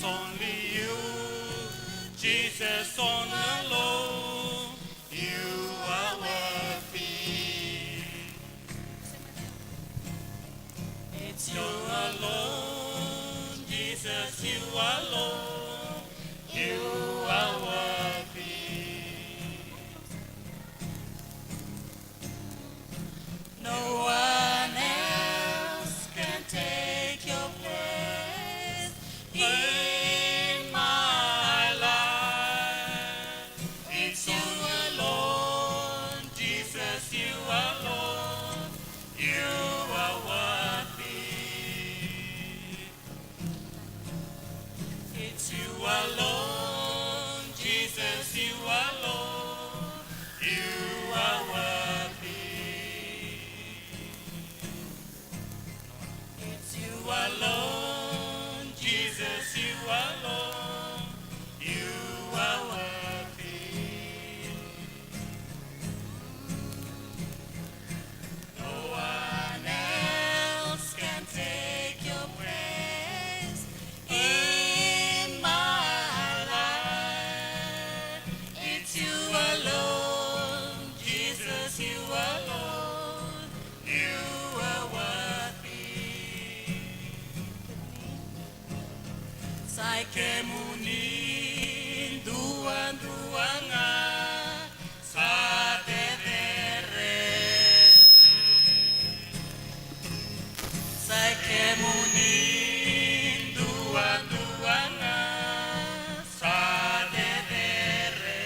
only you, Jesus on alone. You are worthy. It's you alone, Jesus, you alone. You are worthy. No one else can take your place in my life. It's you alone, Jesus, you alone. You are worthy. It's you alone, Jesus, you alone. You are worthy. It's you alone, Jesus, you alone. You are worthy. No one else can take your place in my life. It's you alone, Jesus, you alone. You are worthy. Saikemuni duan-duanga sa dedere. Saikemuni duan-duanga sa dedere.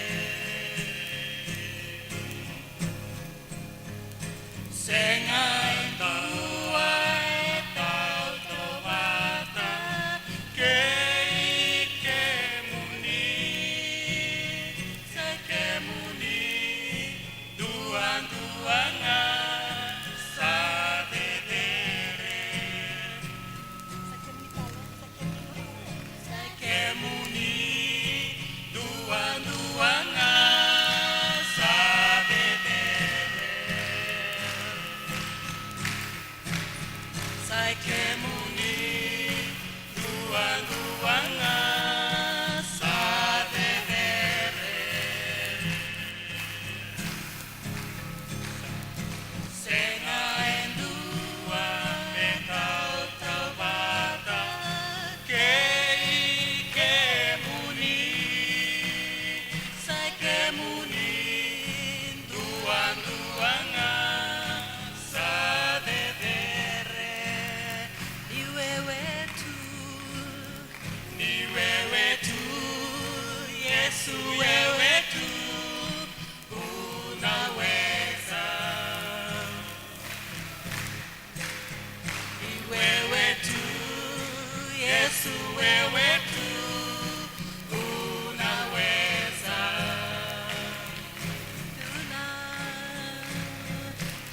Sengai tuai tau tobata kemuni. Saikemuni duan-duanga sa dedere. Saikemuni duan-duanga sa dedere. Saikemuni duan-duanga sa dedere. Sengai dua metau taubata kemuni. Saikemuni duan-duanga sa dedere. Ni wewe tu, Yesu wewe tu, unaweza. Ni wewe tu, Yesu wewe tu, unaweza.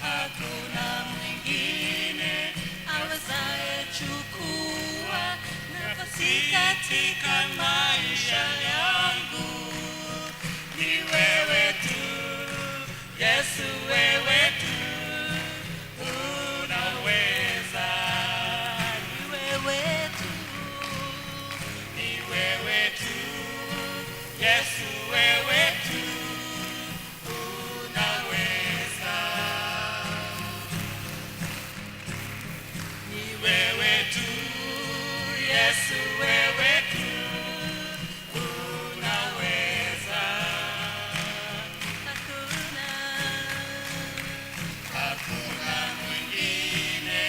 Hakuna mwingine awezaye chukua nafasi katika maisha yangu. Ni wewe tu, Yesu wewe tu, unaweza. Ni wewe tu, ni wewe tu, Yesu wewe tu, unaweza. Ni wewe tu, Yesu wewe tu, unaweza. Hakuna mwingine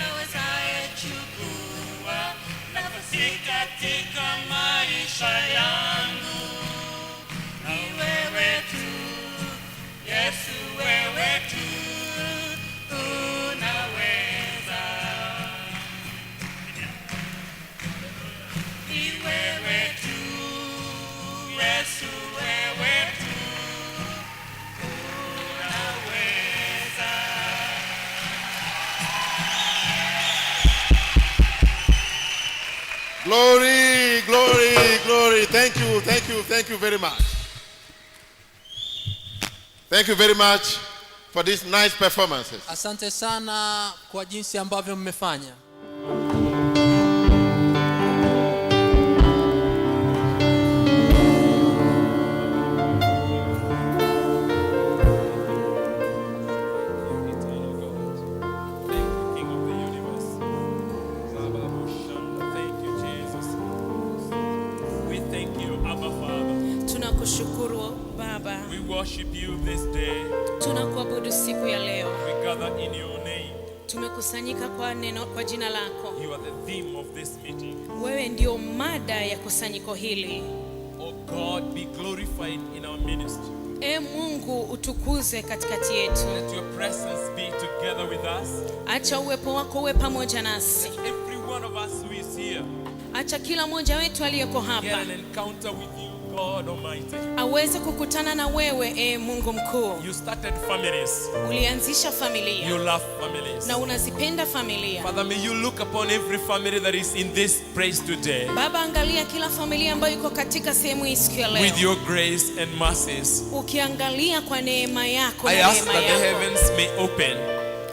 awezaye chukua nafasi katika maisha yangu. Ni wewe tu, Yesu wewe tu, unaweza. Ni wewe tu, Yesu wewe tu, unaweza. Glory, glory, glory. Thank you very much. Thank you very much for these nice performances. Asante sana kwa jinsi ambavyo mmefanya. We worship you this day. Tunakuabudu siku ya leo. We gather in your name. Tumekusanyika kwa jina lako. You are the theme of this meeting. Wewe ndio mada ya kusanyiko hili. Oh God, be glorified in our ministry. Mungu utukuzwe katikati yetu. Let your presence be together with us. Acha uwepo wako uwe pamoja nasi. Every one of us who is here Acha kila mmoja wetu aliyeko get hapa an encounter with you, God Almighty. aweze kukutana na wewe, Mungu mkuu. You started families. Ulianzisha You familia love families. na unazipenda familia. Father, may you look upon every family that is in this place today Baba, angalia kila familia ambayo iko katika sehemu hii siku ya leo. with your grace and mercies. Ukiangalia kwa neema yako I na ask neema that the yako. heavens may open.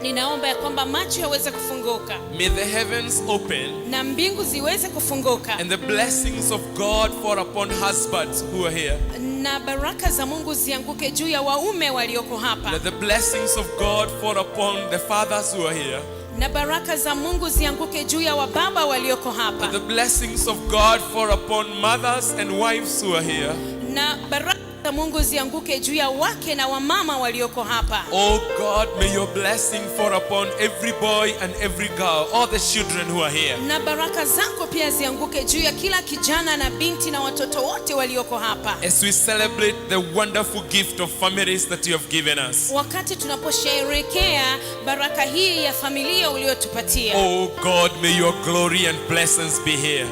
Ninaomba ya kwamba macho yaweze kufunguka May the heavens open na mbingu ziweze kufunguka and the blessings of God fall upon husbands who are here. na baraka za Mungu zianguke juu ya waume walioko hapa Let the blessings of God fall upon the fathers who are here. na baraka za Mungu zianguke juu ya wababa walioko Let hapa the blessings of God fall upon mothers and wives who are here. na baraka za Mungu zianguke juu ya wake na wamama walioko hapa. Oh God, may your blessing fall upon every boy and every girl, all the children who are here. Na baraka zako pia zianguke juu ya kila kijana na binti na watoto wote walioko hapa. As we celebrate the wonderful gift of families that you have given us. Wakati tunaposherehekea baraka hii ya familia uliyotupatia. Oh God, may your glory and blessings be here.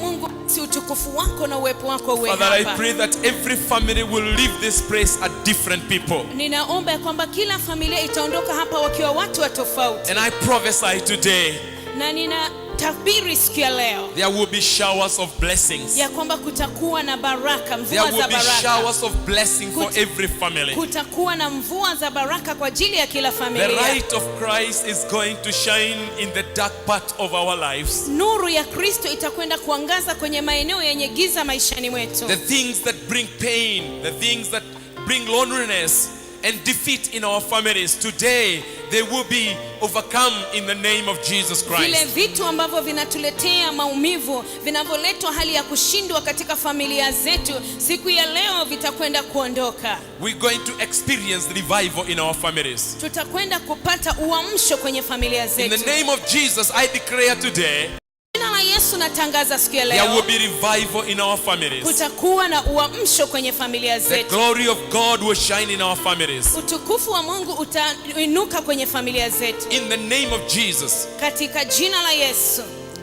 Mungu, si utukufu wako na uwepo wako uwe Father, I hapa. pray that every family will leave this place at different people. Ninaomba ya kwamba kila familia itaondoka hapa wakiwa watu wa tofauti. And I prophesy today, Na ninatabiri siku ya leo there will be showers of blessings. ya kwamba kutakuwa na baraka, There mvua will za be baraka. showers of blessing for Kut- every family. Kutakuwa na mvua za baraka kwa ajili ya kila The familia. light of Christ is going to shine in the dark part of our lives. Nuru ya Kristo itakwenda kuangaza kwenye maeneo yenye giza maishani mwetu. The things that bring pain, the things that bring loneliness and defeat in our families, today they will be overcome in the name of Jesus Vile Christ. vitu ambavyo vinatuletea maumivu, vinavyoletwa hali ya kushindwa katika familia zetu, siku ya leo vitakwenda kuondoka. We're going to experience revival in our families. Tutakwenda kupata uamsho kwenye familia In the zetu. name of Jesus, I declare today, Jina la Yesu natangaza siku ya there will leo be revival in our families. kutakuwa na uamsho kwenye familia The zetu. glory of God will shine in our families. Utukufu wa Mungu utainuka kwenye familia zetu In the name of Jesus, katika jina la Yesu.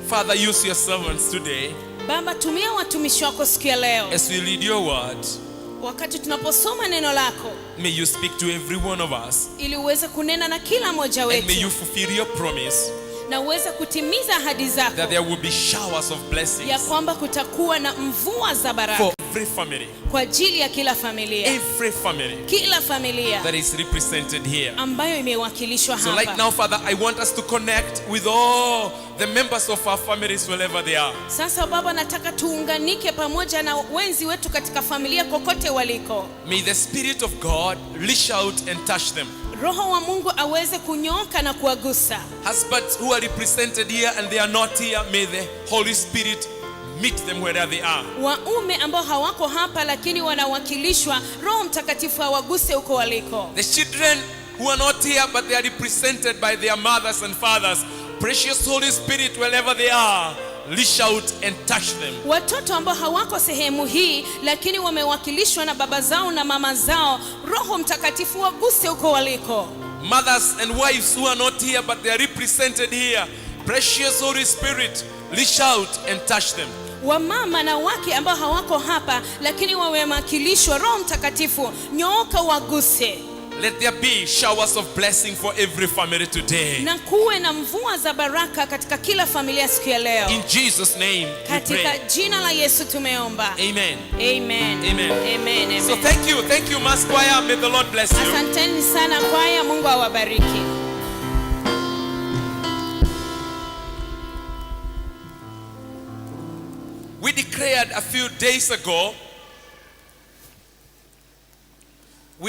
Father, use your servants today Baba, tumia watumishi wako siku ya leo as we read your word. wakati tunaposoma neno lako, May you speak to every one of us, ili uweze kunena na kila mmoja and may you wetu fulfill your promise na uweze kutimiza ahadi that zako there will be showers of ya blessings kwamba kutakuwa na mvua za baraka for every family, kwa ajili ya kila familia, kila familia that is represented here. ambayo imewakilishwa So right hapa. now, Father, I want us to connect with all the members of our families wherever they are. Sasa Baba, nataka tuunganike pamoja na wenzi wetu katika familia kokote waliko. May the Spirit of God reach out and touch them. Roho wa Mungu aweze kunyooka na kuwagusa. Husbands who are represented here and they are not here, may the Holy Spirit meet them wherever they are. Waume ambao hawako hapa lakini wanawakilishwa, Roho Mtakatifu awaguse huko waliko. The children who are not here but they are represented by their mothers and fathers, precious Holy Spirit, wherever they are, reach out and touch them. Watoto ambao hawako sehemu hii lakini wamewakilishwa na baba zao na mama zao, Roho Mtakatifu waguse huko waliko. Mothers and wives who are not here but they are represented here, precious Holy Spirit, reach out and touch them. Wamama na wake ambao hawako hapa lakini wamewakilishwa, Roho Mtakatifu nyooka waguse. Let there be showers of blessing for every family today. Na kuwe na mvua za baraka katika kila familia siku ya leo. In Jesus' name we Katika pray. jina la Yesu tumeomba. Amen. Amen. Amen. Amen. Amen. So thank you, Mass Choir. May the Lord bless you. Asanteni sana kwaya, Mungu awabariki. We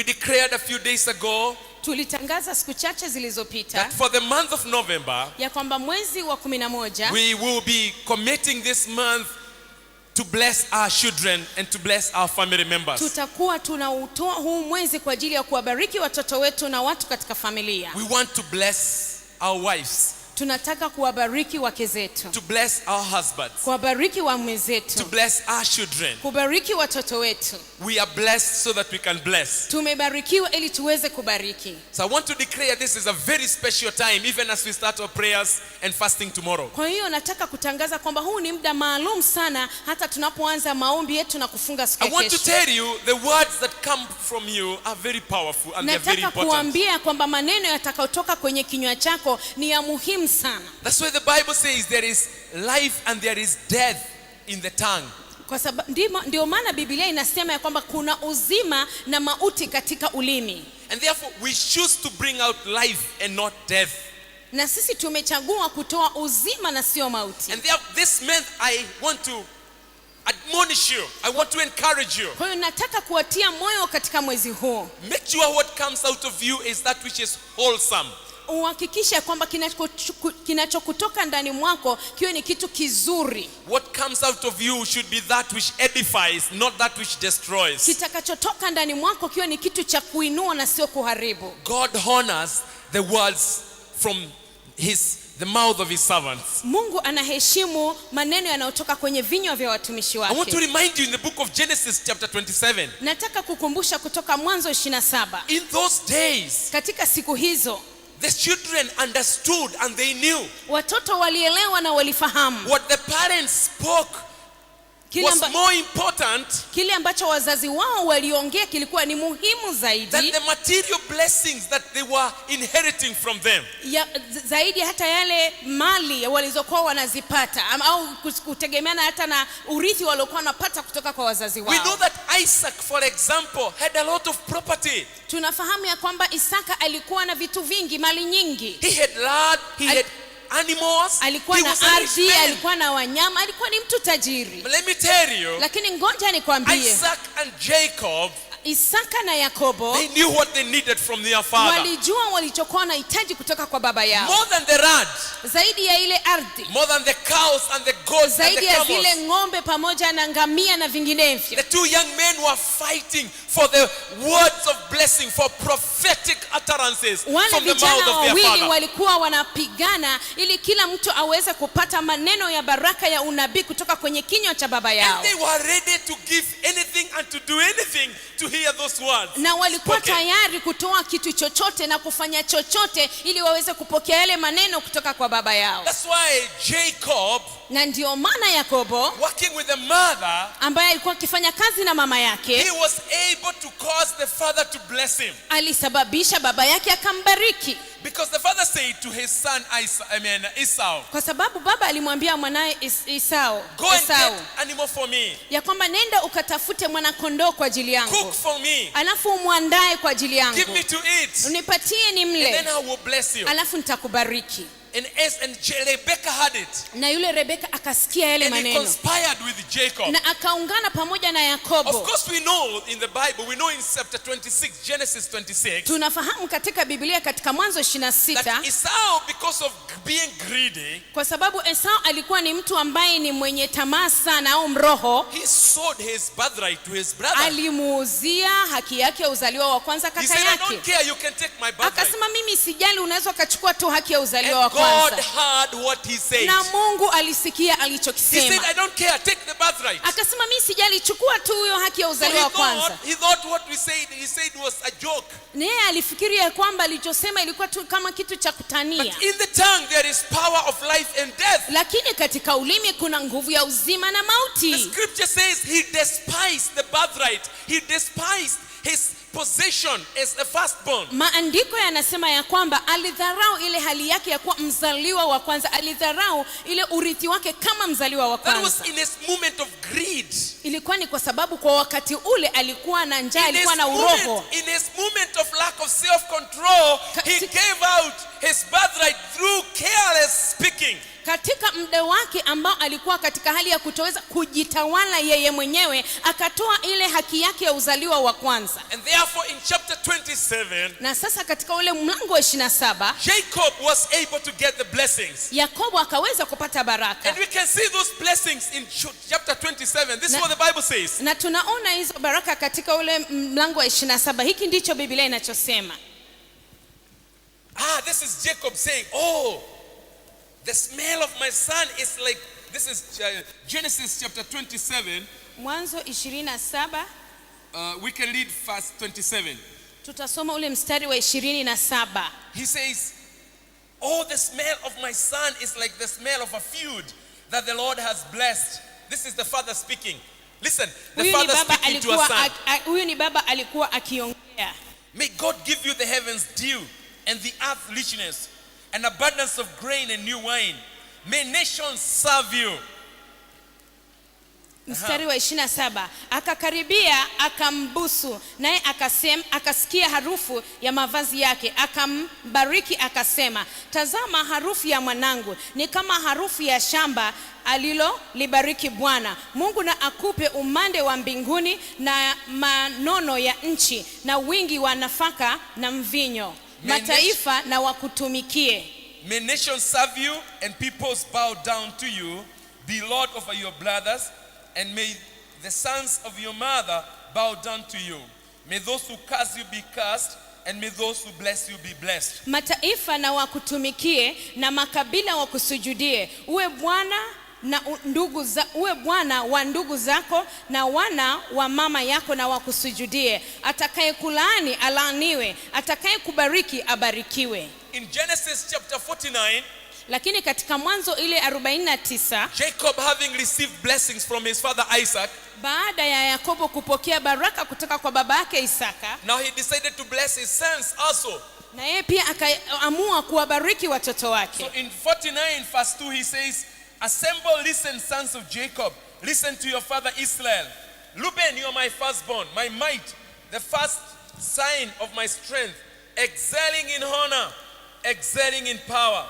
declared a few days ago Tulitangaza siku chache zilizopita that for the month of November, ya kwamba mwezi wa 11 we will be committing this month to bless our children and to bless our family members. tutakuwa tunautoa huu mwezi kwa ajili ya kuwabariki watoto wetu na watu katika familia. We want to bless our wives, Tunataka kuwabariki wake zetu, to bless our husbands, kuwabariki waume to zetu, bless our children. kubariki watoto wetu. We are blessed so that we can bless. Tumebarikiwa ili tuweze kubariki. So I want to declare this is a very special time, even as we start our prayers and fasting tomorrow. Kwa hiyo nataka kutangaza kwamba huu ni muda maalum sana hata tunapoanza maombi yetu na kufunga siku I ya want to kesho. tell you, the words that come from you are very powerful and they're very Nataka important. kuambia kwamba maneno yatakayotoka kwenye kinywa chako ni ya muhimu sana. That's why the Bible says there is life and there is death in the tongue. Kwa sababu ndio maana Biblia inasema ya kwamba kuna uzima na mauti katika ulimi. And therefore we choose to bring out life and not death. Na sisi tumechagua kutoa uzima na sio mauti. And therefore this month I want to admonish you. I want to encourage you. Kwa hiyo nataka kuwatia moyo katika mwezi huu. Make sure what comes out of you is that which is wholesome. Uhakikishe kwamba kinachokutoka ndani mwako kiwe ni kitu kizuri. What comes out of you should be that which edifies, not that which destroys. Kitakachotoka ndani mwako kiwe ni kitu cha kuinua na sio kuharibu. God honors the words from the mouth of his servants. Mungu anaheshimu maneno yanayotoka kwenye vinywa vya watumishi I want to wake. remind you in the book of Genesis chapter 27. Nataka kukumbusha kutoka Mwanzo 27. In those days, Katika siku hizo the children understood and they knew watoto walielewa na walifahamu what the parents spoke was more important kile ambacho wazazi wao waliongea kilikuwa ni muhimu than zaidi the material blessings that they were inheriting from them. zaidi hata yale mali walizokuwa wanazipata au kutegemeana hata na urithi waliokuwa wanapata kutoka kwa wazazi wao. We know that Isaac, for example, had a lot of property. Tunafahamu ya kwamba Isaka alikuwa na vitu vingi, mali nyingi. He had land, he had animals, Alikuwa he na was a rich ardhi, man. alikuwa na wanyama, alikuwa ni mtu tajiri. But let me tell you, Lakini ngoja nikwambie, Isaac and Jacob, Isaka na Yakobo they knew what they needed from their father. walijua walichokuwa wanahitaji kutoka kwa baba yao. More than the land, Zaidi ya ile ardhi, more than the cows and the goats and the zaidi ya camels. zile ng'ombe pamoja na ngamia na vinginevyo. The two young men were fighting for the words of blessing, for prophetic utterances Wale from the mouth vijana of their wawili father. walikuwa wanapigana ili kila mtu aweze kupata maneno ya baraka ya unabii kutoka kwenye kinywa cha baba yao. And they were ready to give anything and to do anything to hear those words. Na walikuwa spoken. tayari kutoa kitu chochote na kufanya chochote ili waweze kupokea yale maneno kutoka kwa baba yao. That's why Jacob, Na ndio maana Yakobo working with the mother, ambaye alikuwa akifanya kazi na mama he yake was able to cause the father to bless him. alisababisha baba yake akambariki, Because the father said to his son Esau, kwa sababu baba alimwambia mwanae Esau go and get animal for me, ya kwamba nenda ukatafute mwana kondoo kwa ajili yangu, cook for me, alafu umwandae kwa ajili yangu, give me to eat, unipatie ni and then mle, I will bless you. alafu nitakubariki. And Rebecca had it. Na yule Rebeka akasikia yale And he maneno conspired with Jacob. na akaungana pamoja na Of Yakobo. course we know in the Bible, we know in chapter 26, Genesis 26, Tunafahamu katika Biblia katika Mwanzo that 26 Esau, because of being greedy, kwa sababu Esau alikuwa ni mtu ambaye ni mwenye tamaa sana au mroho, he sold his birthright to his brother. alimuuzia haki yake ya uzaliwa wa kwanza He kaka said, I don't yake. care, you can take my birthright. Akasema mimi sijali, unaweza ukachukua tu haki ya uzaliwa wa And God kwanza. heard what he said. Na Mungu alisikia He said, alichokisema. I don't care, take the birthright. Akasema mimi sijali, chukua tu hiyo haki ya So uzaliwa wa kwanza. he thought what he said was a joke. Naye alifikiria kwamba alichosema ilikuwa tu kama kitu cha kutania. But in the tongue there is power of life and death. Lakini katika ulimi kuna nguvu ya uzima na The mauti. scripture says he despised the birthright. He despised his possession as the firstborn. Maandiko yanasema ya kwamba alidharau ile hali yake ya kuwa mzaliwa wa kwanza, alidharau ile urithi wake kama mzaliwa wa That was kwanza. in his moment of greed. Ilikuwa ni kwa sababu kwa wakati ule alikuwa na njaa, alikuwa na uroho. In his moment of lack of self-control, he gave out his birthright through careless speaking. katika muda wake ambao alikuwa katika hali ya kutoweza kujitawala yeye mwenyewe, akatoa ile haki yake ya uzaliwa wa kwanza. And therefore in chapter 27, Na sasa katika ule mlango wa 27, Jacob was able to get the blessings. Yakobo akaweza kupata baraka. And we can see those blessings in chapter 27. This is what the Bible says. Na tunaona hizo baraka katika ule mlango wa 27. Hiki ndicho Biblia inachosema. This is Jacob saying, oh, the smell of my son is like, this is Genesis chapter 27. Mwanzo 27. We can read verse 27. Tutasoma ule mstari wa 27. He says, oh, the smell of my son is like the smell of a field that the Lord has blessed. This is the father speaking. Listen, the father speaking to a son. Huyu ni baba alikuwa akiongea. May God give you the heavens dew and the earth richness, an abundance of grain and new wine. May nations serve you. Mstari wa 27, akakaribia akambusu, naye akasikia harufu ya mavazi yake, akambariki akasema, tazama harufu ya mwanangu ni kama harufu ya shamba alilolibariki Bwana. Mungu na akupe umande wa mbinguni na manono ya nchi na wingi wa nafaka na mvinyo. Mataifa na wakutumikie. May nations serve you and peoples bow down to you. Be Lord over your brothers, and may the sons of your mother bow down to you. May those who curse you be cursed, and may those who bless you be blessed. Mataifa na wakutumikie na makabila wakusujudie. Uwe Bwana wa ndugu zako na wana wa mama yako na wakusujudie. Atakaye kulaani alaaniwe, atakaye kubariki abarikiwe. In Genesis chapter 49, lakini katika Mwanzo ile 49, Jacob having received blessings from his father Isaac, baada ya Yakobo kupokea baraka kutoka kwa baba yake Isaka, now he decided to bless his sons also. Na yeye pia akaamua kuwabariki watoto wake. So in 49 verse 2 he says, assemble, listen, sons of Jacob, listen to your father Israel. Reuben, you are my firstborn, my might, the first sign of my strength, excelling in honor, excelling in power.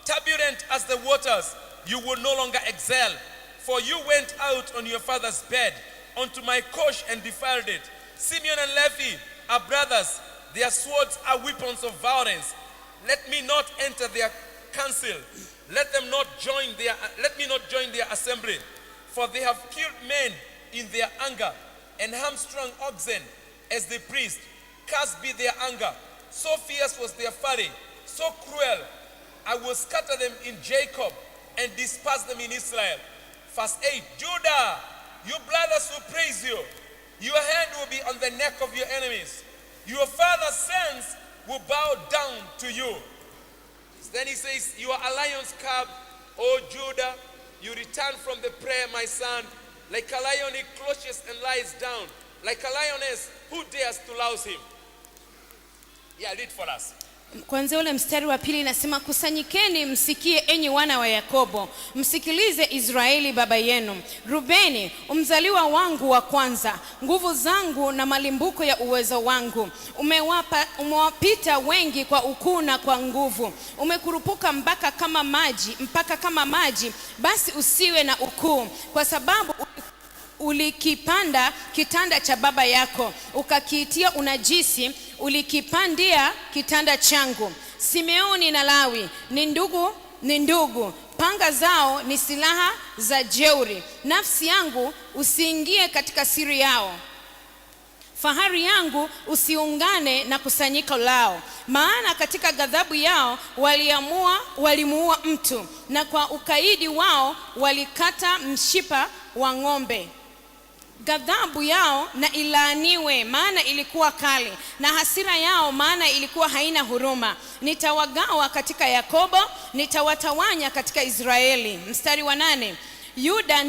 Turbulent as the waters, you will no longer excel. For you went out on your father's bed, onto my couch and defiled it. Simeon and Levi are brothers. Their swords are weapons of violence. Let me not enter their council. Let me not join their assembly. For they have killed men in their anger, and hamstrung oxen as they pleased. Cursed be their anger. So fierce was their fury, so cruel. I will scatter them in Jacob and disperse them in Israel. Verse 8, Judah, your brothers will praise you. Your hand will be on the neck of your enemies. Your father's sons will bow down to you. Then he says, you are a lion's cub, O Judah. You return from the prey, my son. Like a lion, he crouches and lies down. Like a lioness, who dares to louse him? Yeah, read for us. Kwanza ule mstari wa pili inasema, kusanyikeni msikie enyi wana wa Yakobo, msikilize Israeli baba yenu. Rubeni, umzaliwa wangu wa kwanza, nguvu zangu na malimbuko ya uwezo wangu. Umewapita wengi kwa ukuu na kwa nguvu. Umekurupuka mpaka kama maji, basi usiwe na ukuu, kwa sababu ulikipanda kitanda cha baba yako, ukakiitia unajisi, ulikipandia kitanda changu. Simeoni na Lawi ni ndugu, panga zao ni silaha za jeuri. Nafsi yangu usiingie katika siri yao, fahari yangu usiungane na kusanyiko lao. Maana katika ghadhabu yao walimuua mtu, na kwa ukaidi wao walikata mshipa wa ng'ombe. Ghadhabu yao na ilaaniwe, maana ilikuwa kali, na hasira yao, maana ilikuwa haina huruma. Nitawagawa katika Yakobo, nitawatawanya katika Israeli. Mstari wa 8, Yuda,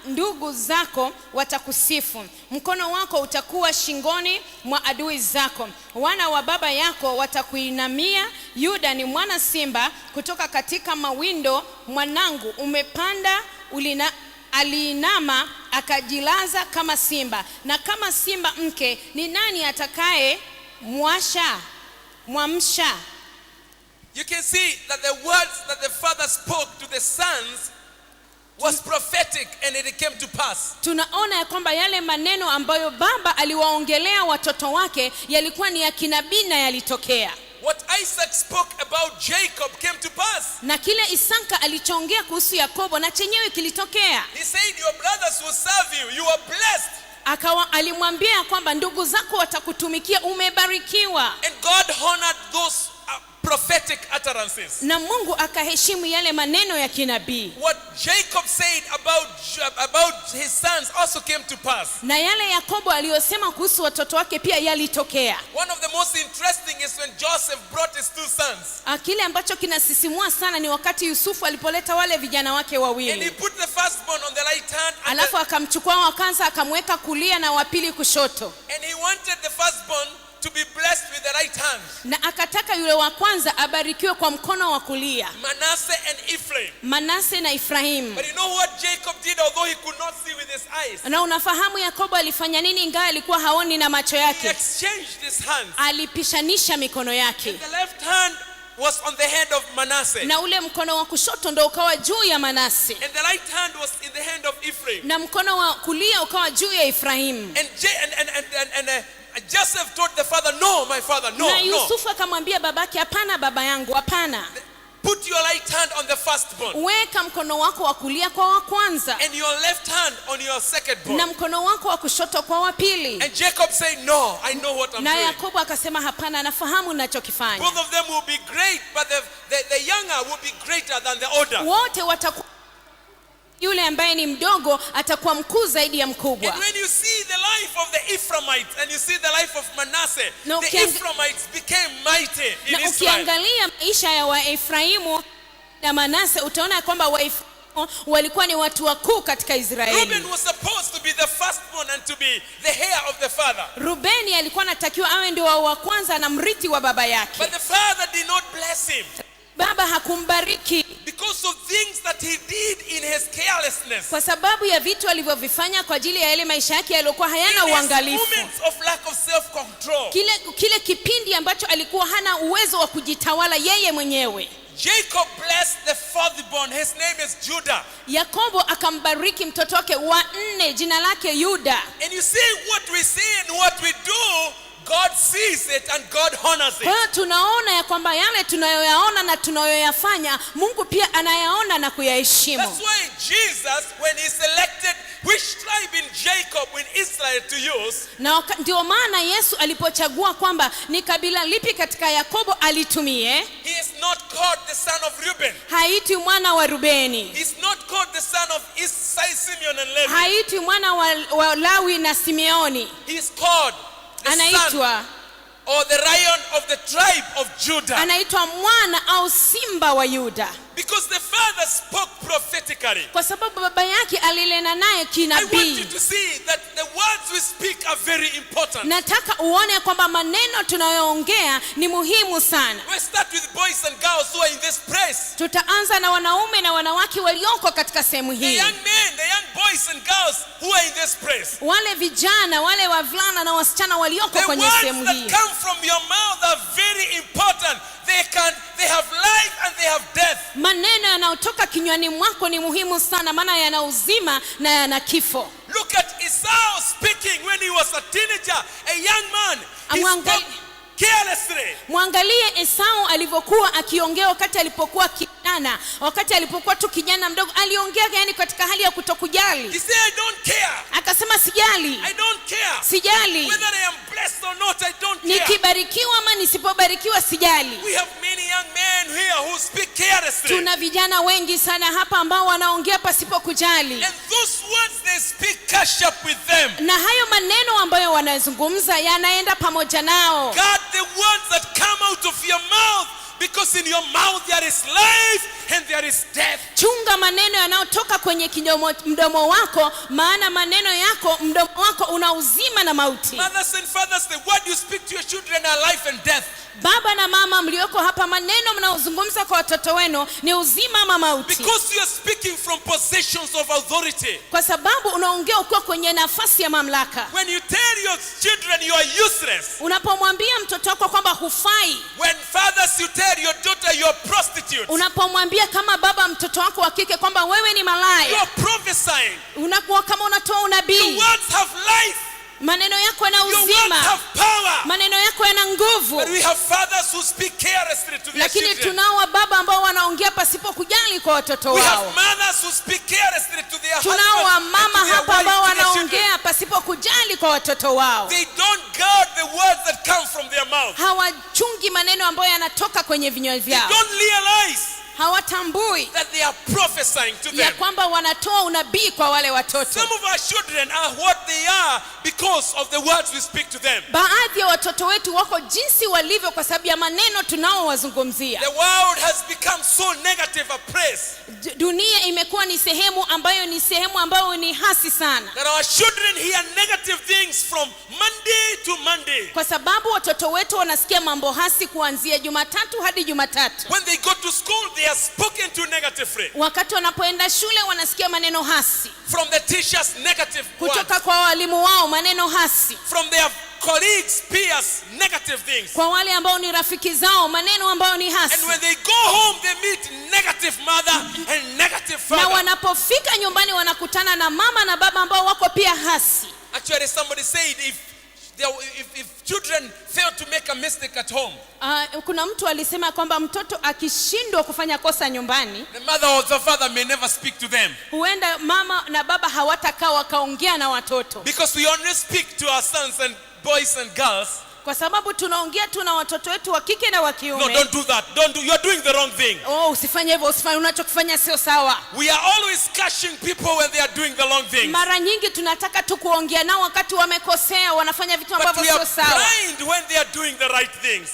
ndugu zako watakusifu. Mkono wako utakuwa shingoni mwa adui zako. Wana wa baba yako watakuinamia. Yuda ni mwana simba kutoka katika mawindo. Mwanangu umepanda, aliinama akajilaza kama simba, na kama simba mke ni nani atakaye mwamsha? you can see that the words that the father spoke to the sons was prophetic, and it came to pass. Tunaona ya kwamba yale maneno ambayo baba aliwaongelea watoto wake yalikuwa ni ya kinabii na yalitokea. What Isaac spoke about Jacob came to pass. Na kile Isaka alichoongea kuhusu Yakobo na chenyewe kilitokea. He said, your brothers will serve you. You are blessed. Alimwambia kwamba ndugu zako watakutumikia, umebarikiwa. And God honored those prophetic utterances. Na Mungu akaheshimu yale maneno ya kinabii. What Jacob said about his sons also came to pass. Na yale Yakobo aliyosema kuhusu watoto wake pia yalitokea. One of the most interesting is when Joseph brought his two sons. Kile ambacho kinasisimua sana ni wakati Yusufu alipoleta wale vijana wake wawili. And he put the firstborn on the right hand. Alafu akamchukua wa kwanza akamweka kulia na wa pili kushoto. And he wanted the firstborn to be blessed with the right hand. Na akataka yule wa kwanza abarikiwe kwa mkono wa kulia. Manasseh and Ephraim. Manase na Efraim. But you know what Jacob did, although he could not see with his eyes? Na unafahamu Yakobo alifanya nini ingawa alikuwa haoni na macho He yake? exchanged his hands. Alipishanisha mikono yake. The left hand was on the head of Manasseh. Na ule mkono wa kushoto ndio ukawa juu ya Manase. And the right hand was in the hand of Ephraim. Na mkono wa kulia ukawa juu ya Efraim. And Joseph told the father, no, my father, no, na no. Yusufu akamwambia babake, hapana baba yangu, hapana. Put your right hand on the firstborn. Weka mkono wako wa kulia kwa wa kwanza. And your left hand on your secondborn. Na mkono wako wa kushoto kwa wa pili. And Jacob said, no, I know what I'm na doing. Na Yakobo akasema, hapana, nafahamu ninachokifanya. Both of them will be great, but the younger will be greater than the older. Wote watakuwa, yule ambaye ni mdogo atakuwa mkuu zaidi ya mkubwa. And when you see the life of the Ephraimites and you see the life of Manasseh, the Ephraimites became mighty in Israel. Ukiangalia maisha ya Waefraimu na Manase utaona kwamba Waefraimu walikuwa ni watu wakuu katika Israeli. Reuben was supposed to be the firstborn and to be the heir of the father. Rubeni alikuwa anatakiwa awe ndio wa kwanza na mrithi wa baba yake. But the father did not bless him. Baba hakumbariki because of things that he did in his carelessness. Kwa sababu ya vitu alivyovifanya kwa ajili ya ile maisha yake yaliokuwa hayana uangalifu. Moments of lack of self-control. Kile kipindi ambacho alikuwa hana uwezo wa kujitawala yeye mwenyewe. Jacob blessed the firstborn. His name is Judah. Yakobo akambariki mtoto wake wa nne, jina lake Yuda. And you see what we see and what we do, God sees it and God honors it. Kwa hiyo tunaona ya kwamba yale tunayoyaona na tunayoyafanya Mungu pia anayaona na kuyaheshimu. That's why Jesus, when he selected which tribe in Jacob in Israel to use, na ndio maana Yesu alipochagua kwamba ni kabila lipi katika Yakobo alitumie, he is not called the son of Reuben. Haiti mwana wa Rubeni. He is not called the son of Isai, Simeon and Levi. Haiti mwana wa Lawi na Simeoni. He is called the anaitwa son or the lion of the tribe of Judah. Anaitwa mwana au simba wa Yuda. Because the father spoke prophetically. Kwa sababu baba yake alinena naye kinabii. I want you to see that the words we speak are very important. Nataka uone kwamba maneno tunayoongea ni muhimu sana. We start with boys and girls who are in this place. Tutaanza na wanaume na wanawake walioko katika sehemu hii. The young men, the young boys and girls who are in this place. Wale vijana, wale wavulana na wasichana walioko kwenye sehemu hii. The words that come from your mouth are very important. They have life and they have death. Maneno yanayotoka kinywani mwako ni muhimu sana, maana yana uzima na yana kifo. Look at Esau speaking when he was a teenager, a young man. He spoke carelessly. Mwangalie Esau alivyokuwa akiongea wakati alipokuwa kijana, wakati alipokuwa tu kijana mdogo, aliongea yani katika hali ya kutokujali. He said, I don't care. Akasema sijali. I don't care. Sijali. Whether I am blessed or not, I don't care. Nikibarikiwa ama nisipobarikiwa sijali. We have many young men here who speak carelessly. Tuna vijana wengi sana hapa ambao wanaongea pasipo kujali. And those words they speak catch up with them. Na hayo maneno ambayo wanazungumza yanaenda pamoja nao. God, the words that come out of your mouth, because in your mouth there is life and there is death. Chunga maneno yanayotoka kwenye mdomo wako, maana maneno yako, mdomo wako una uzima na mauti. Mothers and fathers, the word you speak to your children are life and death. Baba na mama mlioko hapa, maneno mnaozungumza kwa watoto wenu ni uzima ama mauti. Because you are speaking from positions of authority. Kwa sababu unaongea ukiwa kwenye nafasi ya mamlaka. When you tell your children you are useless. Unapomwambia mtoto wako kwamba hufai. When fathers you tell your daughter you are prostitute, unapomwambia kama baba mtoto wako wa kike kwamba wewe ni you malaya, are prophesying. unakuwa kama unatoa Your unabii. words have life. Maneno yako yana Your words uzima, have power. maneno yako yana nguvu. But we have fathers who speak carelessly to their Lakini children. tunao baba ambao wanaongea pasipo kujali kwa watoto We have wao. mothers who speak carelessly to their Tunao husbands and wamama to their hapa ambao wives, to their children. wanaongea pasipo kujali kwa watoto wao. They don't guard the words that come from their mouth. Hawachungi maneno ambayo yanatoka kwenye vinywa They vyao. don't realize Hawatambui that they are prophesying to ya them. kwamba wanatoa unabii kwa wale watoto. Some of our children are what they are because of the words we speak to them. Baadhi ya watoto wetu wako jinsi walivyo kwa sababu ya maneno tunaowazungumzia. The world has become so negative a place Dunia imekuwa ni sehemu ambayo ni hasi sana, that our children hear negative things from Monday to Monday. kwa sababu watoto wetu wanasikia mambo hasi kuanzia Jumatatu hadi Jumatatu. When they go to school, they are spoken to negatively. Wakati wanapoenda shule wanasikia maneno hasi From the teachers, negative words. kutoka kwa walimu wao, maneno hasi From their colleagues, peers, negative things. kwa wale ambao ni rafiki zao, maneno ambayo ni hasi. And when they go home, they meet negative mother and negative Na father. wanapofika nyumbani wanakutana na mama na baba ambao wako pia hasi. Actually, somebody said if children fail to make a mistake at home, Kuna mtu alisema kwamba mtoto akishindwa kufanya kosa nyumbani, the mother or the father may never speak to them. huenda mama na baba hawatakaa wakaongea na watoto, Because we only speak to our sons and boys and girls. kwa sababu tunaongea tu na watoto wetu wa kike na wa No, kiume. don't do that. You're doing the wrong thing. Usifanye hivyo, usifanye, unachokifanya sio sawa. We are always cashing people when they are doing the wrong thing. Mara nyingi tunataka tu kuongea nao wakati wamekosea, wanafanya vitu But ambavyo we sio are sawa. blind when they are doing the right things.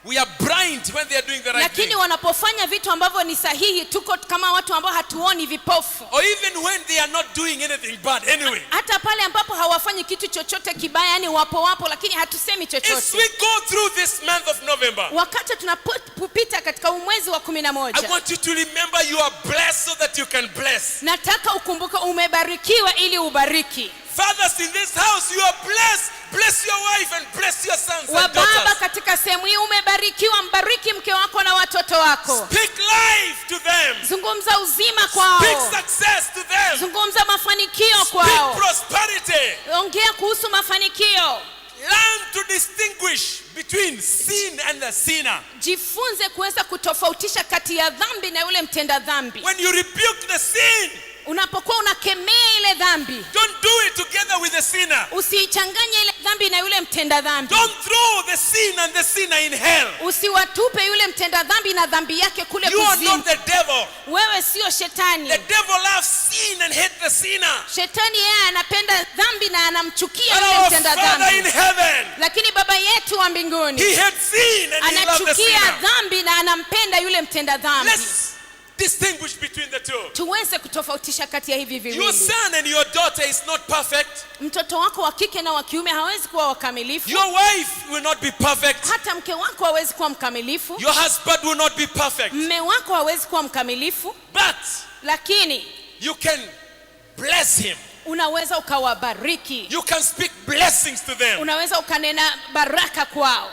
We are blind when they are doing the right Lakini thing. wanapofanya vitu ambavyo ni sahihi, tuko kama watu ambao hatuoni, vipofu. Or even when they are not doing anything bad anyway. Hata pale ambapo hawafanyi kitu chochote kibaya, yani wapo lakini hatusemi As chochote. we go through this month of November, Wakati tunapopita katika mwezi wa I 11, want you to remember you are blessed so that you can bless. nataka ukumbuke umebarikiwa ili ubariki. Fathers in this house, you are blessed. Bless your wife and bless your sons and Wababa daughters. katika sehemu hii umebarikiwa, mbariki mke wako na watoto wako. Speak life to them. Zungumza uzima Speak kwao, success to them. zungumza mafanikio Speak kwao, prosperity. ongea kuhusu mafanikio. Learn to distinguish between sin and the sinner. Jifunze kuweza kutofautisha kati ya dhambi na yule mtenda dhambi. When you rebuke the sin, Unapokuwa unakemea ile dhambi, don't do it together with the sinner. usiichanganye ile dhambi na yule mtenda dhambi. Don't throw the sin and the sinner in hell. Usiwatupe yule mtenda dhambi na dhambi yake kule You are kuzimu. not the devil. Wewe sio shetani. The devil loves sin and hates the sinner. Shetani yeye anapenda dhambi na anamchukia But yule our mtenda Father in dhambi. heaven, Lakini baba yetu wa mbinguni He hates sin and He loves the anachukia sinner. dhambi na anampenda yule mtenda dhambi. Let's distinguish between the two. Tuweze kutofautisha kati ya hivi Your viwili. son and your daughter is not perfect. Mtoto wako wa kike na wa kiume hawezi kuwa wakamilifu. Your wife will not be perfect. Hata mke wako hawezi kuwa mkamilifu. Your husband will not be perfect. Mme wako hawezi kuwa mkamilifu, But lakini you can bless him. unaweza ukawabariki. You can speak blessings to them Unaweza ukanena baraka kwao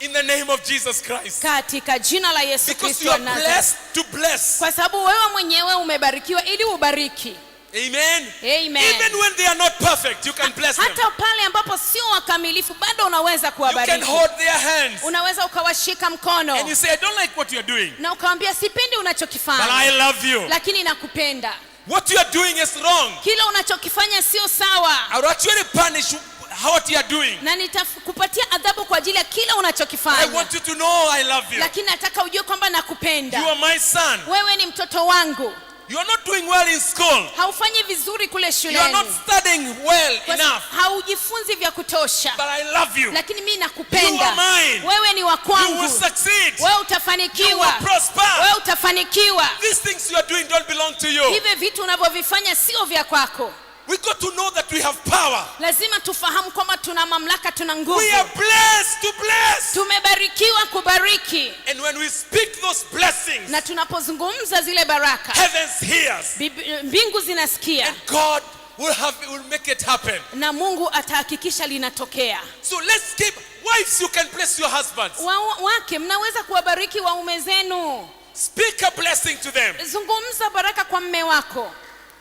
in the name of Jesus Christ. katika jina la Yesu Because Kristo you wa are Nazareth. blessed to bless. Kwa sababu wewe mwenyewe umebarikiwa ili ubariki. Amen. Amen. Even when they are not perfect, you can bless them. Hata pale ambapo sio wakamilifu bado unaweza You can kuwabariki. hold their hands Unaweza ukawashika and mkono you say, I don't like what you're doing, na ukamwambia sipendi but unachokifanya, I love you. lakini nakupenda. What you are doing is wrong. Kile unachokifanya sio sawa, I will actually punish what you are doing. na nitakupatia adhabu kwa ajili ya kile I unachokifanya, want you to know I love you. lakini nataka ujue kwamba nakupenda. You are my son. Wewe ni mtoto wangu. You are not doing well in school. Haufanyi vizuri kule You are not shuleni, studying well enough, haujifunzi vya kutosha, but I love you. lakini mimi You nakupenda. are mine. Wewe ni wa You will kwangu. succeed. Wewe You utafanikiwa. will prosper. Wewe utafanikiwa. These things you are doing don't belong to you. Hivi vitu unavyovifanya sio vya kwako. We got to know that we have power. Lazima tufahamu kwamba tuna mamlaka, tuna We nguvu. are blessed to bless. Tumebarikiwa kubariki, And when we speak those blessings, na tunapozungumza zile baraka, heavens hears. mbingu zinasikia, And God will make it happen. na Mungu atahakikisha linatokea. So let's keep wives, you can bless your husbands. Wake mnaweza kuwabariki waume zenu. Speak a blessing to them. Zungumza baraka kwa mume wako,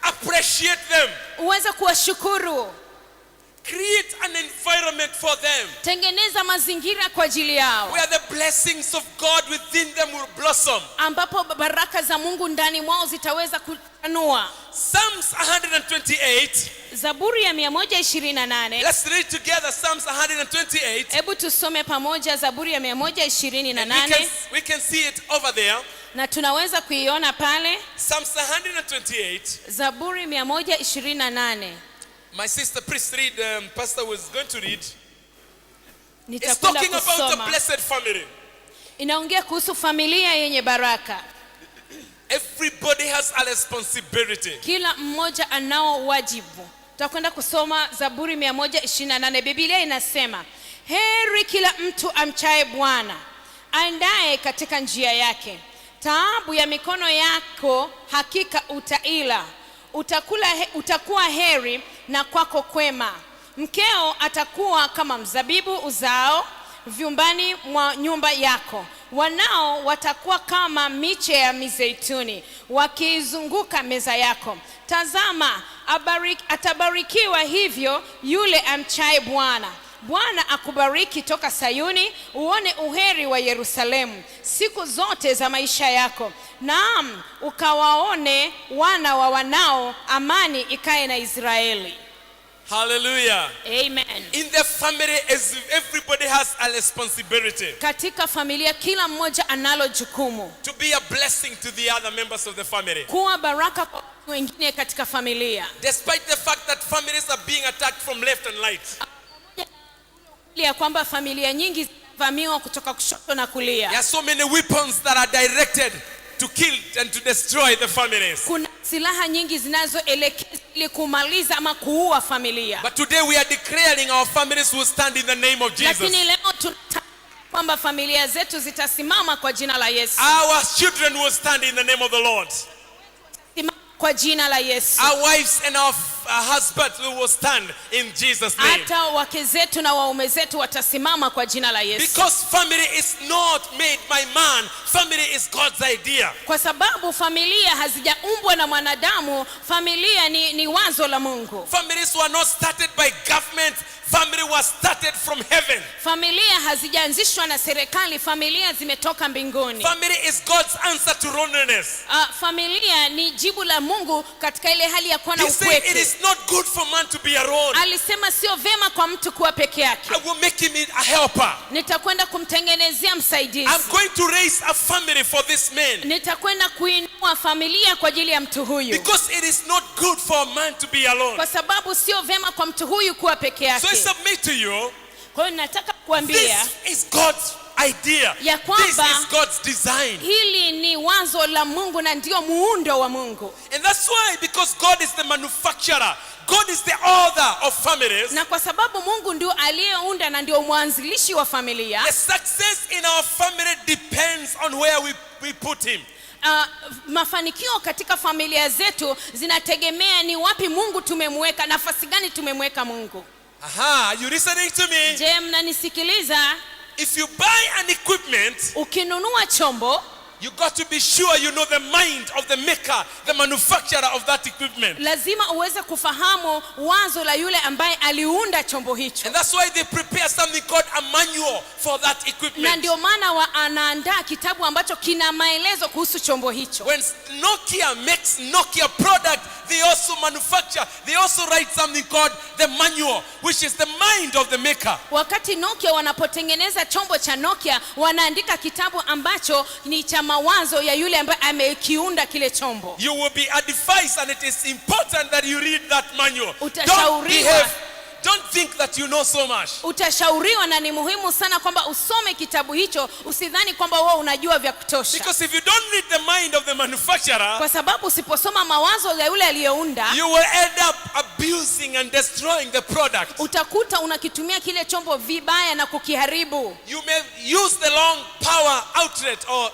Appreciate them. uweze kuwashukuru. Create an environment for them Tengeneza mazingira kwa ajili yao where the blessings of God within them will blossom. ambapo baraka za Mungu ndani mwao zitaweza kuchanua. Psalms 128. Zaburi ya 128. Let's read together Psalms 128. Hebu tusome pamoja Zaburi ya And 128 we can see it over there. na tunaweza kuiona pale. Psalms 128. Zaburi 128. My sister priest pastor was going to read. It's Nitakwenda talking about a kusoma. blessed family. Inaongea kuhusu familia yenye baraka. Everybody has a responsibility. Kila mmoja anao wajibu. Tutakwenda kusoma Zaburi 128. Biblia inasema, heri kila mtu amchaye Bwana, aendaye katika njia yake. Taabu ya mikono yako hakika utaila. Utakuwa heri na kwako kwema. Mkeo atakuwa kama mzabibu uzao vyumbani mwa nyumba yako. Wanao watakuwa kama miche ya mizeituni wakizunguka meza yako. Tazama, atabarikiwa hivyo yule amchaye Bwana. Bwana akubariki toka Sayuni, uone uheri wa Yerusalemu siku zote za maisha yako. Naam, ukawaone wana wa wanao, amani ikae na Israeli. Hallelujah. Amen. In the family, everybody has a responsibility Katika familia kila mmoja analo jukumu to be a blessing to the other members of the family. kuwa baraka kwa wengine katika familia. Despite the fact that families are being attacked from left and right. Ya kwamba familia nyingi zinavamiwa kutoka kushoto na kulia. There are so many weapons that are directed to kill and to destroy the families. Kuna silaha nyingi zinazoelekezwa ili kumaliza ama kuua familia. But today we are declaring our families will stand in the name of Jesus. Lakini leo tunatangaza kwamba familia zetu zitasimama kwa jina la Yesu. Our children will stand in the name of the Lord. Simama kwa jina la Yesu. Our wives and our husbands will stand in Jesus' name. Hata wake zetu na waume zetu watasimama kwa jina la Yesu. Because family is not made by man. Family is God's idea. Kwa sababu familia hazijaumbwa na mwanadamu, familia ni wazo la Mungu. Families were not started by government. Family was started from heaven. Familia hazijaanzishwa na serikali, familia zimetoka mbinguni. Family is God's answer to loneliness. Familia ni jibu la Mungu katika ile hali ya kuwa na He said it upweke. is not good for man to be alone. Alisema sio vema kwa mtu kuwa peke yake. I will make him a helper. Nitakwenda kumtengenezea msaidizi. I'm going to raise a family for this man. Nitakwenda kuinua familia kwa ajili ya mtu huyu. Because it is not good for a man to be alone. Kwa sababu sio vema kwa mtu huyu kuwa peke So I yake. submit to you, Kwa hiyo nataka kuambia this is God's idea. ya This kwamba is God's design. hili ni wazo la Mungu na ndio muundo wa Mungu. And that's why, because God is the manufacturer, God is the author of families, Na kwa sababu Mungu ndio aliyeunda na ndio mwanzilishi wa familia, the success in our family depends on where we put him. mafanikio katika familia zetu zinategemea ni wapi Mungu tumemweka, nafasi gani tumemweka Mungu. Aha, are you listening to me? Je, mnanisikiliza? If you buy an equipment, Ukinunua chombo, you got to be sure you know the mind of the maker, the manufacturer of that equipment. lazima uweze kufahamu wazo la yule ambaye aliunda chombo hicho. And that's why they prepare something called a manual for that Na equipment. ndio maana anaandaa kitabu ambacho kina maelezo kuhusu chombo hicho. When Nokia makes Nokia product, they also manufacture, they also write something called the manual, which is the mind of the maker. Wakati Nokia wanapotengeneza chombo cha Nokia, wanaandika kitabu ambacho ni cha mawazo ya yule ambaye amekiunda kile chombo. You will be advised, and it is important that you read that manual. Utashauriwa. Don't think that you know so much. Utashauriwa, na ni muhimu sana kwamba usome kitabu hicho. Usidhani kwamba wewe unajua vya kutosha, Because if you don't read the mind of the manufacturer, kwa sababu usiposoma mawazo ya yule aliyeunda, you will end up abusing and destroying the product. utakuta unakitumia kile chombo vibaya na kukiharibu. You may use the long power outlet, or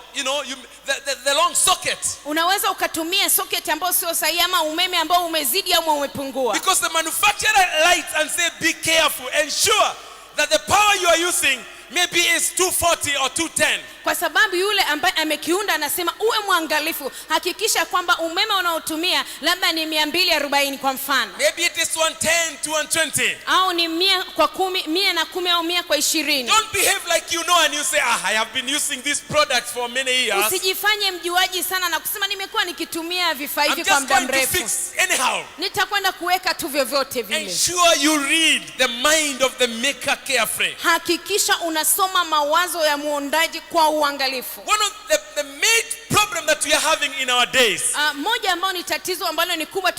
the long socket, Unaweza ukatumia socket ambayo sio sahihi ama umeme ambao umezidi au umepungua. because the manufacturer lights and say be careful, ensure that the power you are using maybe it's 240 or 210. Kwa sababu yule ambaye amekiunda anasema uwe mwangalifu, hakikisha kwamba umeme unaotumia labda ni 240 kwa mfano. Maybe it is 110 to 120. Au ni 100 kwa 10, 110 au 100 kwa 20. Don't behave like you know and you say, I have been using this product for many years. Usijifanye mjuaji sana na kusema nimekuwa nikitumia vifaa hivi I'm kwa just muda going to mrefu. fix anyhow. Nitakwenda kuweka tu vyovyote vile. Ensure you read the mind of the maker carefully. Hakikisha unasoma mawazo ya muundaji kwa uangalifu. One of the main problem that we are having in our days moja ambao ni tatizo ambalo ni kubwa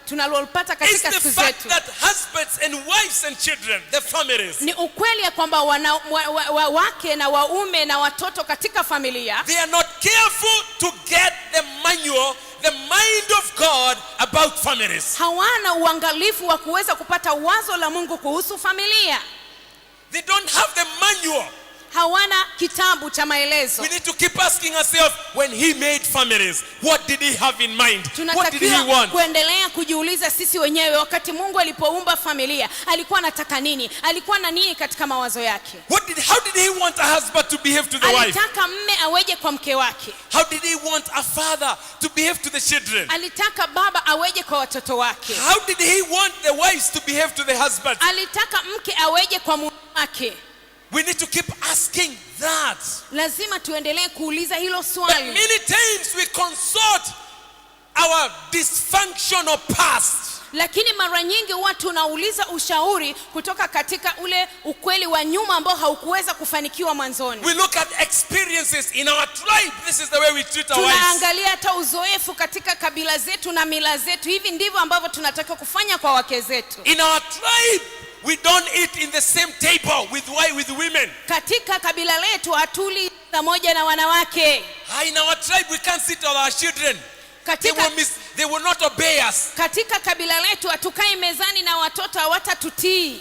tunalolipata is katika the siku fact zetu. that husbands and wives and children, the families, Ni ukweli ya kwamba wake na waume na watoto katika familia they are not careful to get the manual, the mind of God about families. hawana uangalifu wa kuweza kupata wazo la Mungu kuhusu familia. They don't have the manual. Hawana kitabu cha maelezo. We need to keep asking ourselves, when he made families, what did he have in mind? What did he Tunatakiwa want? kuendelea kujiuliza sisi wenyewe, wakati Mungu alipoumba familia alikuwa anataka nini? Alikuwa na nini katika mawazo yake? How did he want a husband to behave to the wife? Alitaka mme aweje kwa mke wake? How did he want a father to behave to the children? Alitaka baba aweje kwa watoto wake? How did he want the wives to behave to the husband? Alitaka mke aweje kwa mume wake? We need to keep asking that. Lazima tuendelee kuuliza hilo But swali. many times we consult our dysfunctional past. Lakini mara nyingi watu tunauliza ushauri kutoka katika ule ukweli wa nyuma ambao haukuweza kufanikiwa mwanzoni. We look at experiences in our tribe. This is the way we treat our wives. Tunaangalia hata uzoefu katika kabila zetu na mila zetu. Hivi ndivyo ambavyo tunatakiwa kufanya kwa wake zetu. In our tribe, we don't eat in the same table with women. Katika kabila letu hatuli pamoja na wanawake. In our tribe, we can't sit with our children. They will not obey us. Katika kabila letu hatukai mezani na watoto hawatatutii.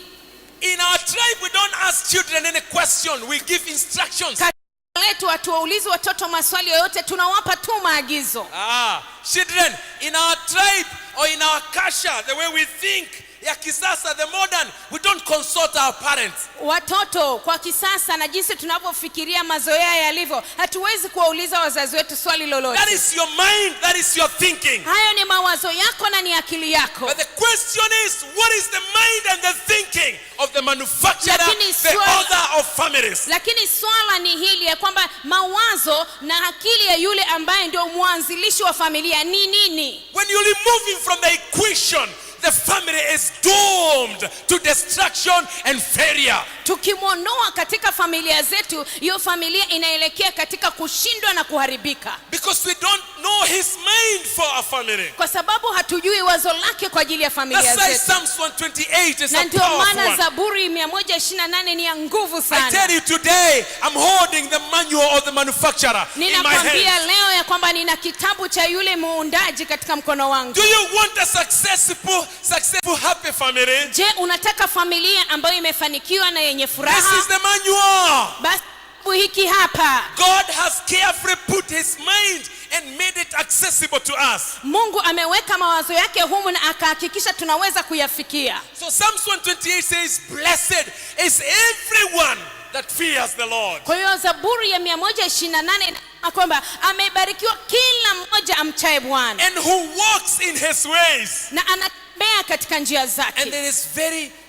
In our tribe, we don't ask children any question. We give instructions. Katika letu hatuwaulizi watoto maswali yoyote, tunawapa tu maagizo. Children, in our tribe or in our culture, the way we think, ya kisasa, the modern, we don't consult our parents. Watoto kwa kisasa na jinsi tunavyofikiria mazoea yalivyo, hatuwezi kuwauliza wazazi wetu swali lolote. That is your mind, that is your thinking. Hayo ni mawazo yako na ni akili yako. But the question is, what is the mind and the thinking of the manufacturer, the author of families? Lakini swala ni hili ya kwamba mawazo na akili ya yule ambaye ndio mwanzilishi wa familia ni nini? When you remove him from the equation, the family is doomed to destruction and failure. Tukimwondoa katika familia zetu, hiyo familia inaelekea katika kushindwa na kuharibika. Because we don't know his mind for a family. Kwa sababu hatujui wazo lake kwa ajili ya familia zetu. That's why Psalms 128 is a ndio powerful maana one. Zaburi 128 ni ya nguvu sana. I tell you today, I'm holding the manual of the manufacturer in my Ninakwambia hand. leo ya kwamba nina kitabu cha yule muundaji katika mkono wangu. Do you want a successful, happy family? Je, unataka familia ambayo imefanikiwa na yenye furaha? This is the manual. Basi hiki hapa. God has carefully put his mind and made it accessible to us. Mungu ameweka mawazo yake humu na akahakikisha tunaweza kuyafikia. So Psalms 128 says, blessed is everyone that fears the Lord. Kwa hiyo Zaburi ya 128 inasema kwamba amebarikiwa kila mmoja amchaye Bwana And who walks in his ways. na anatembea katika njia zake. And there is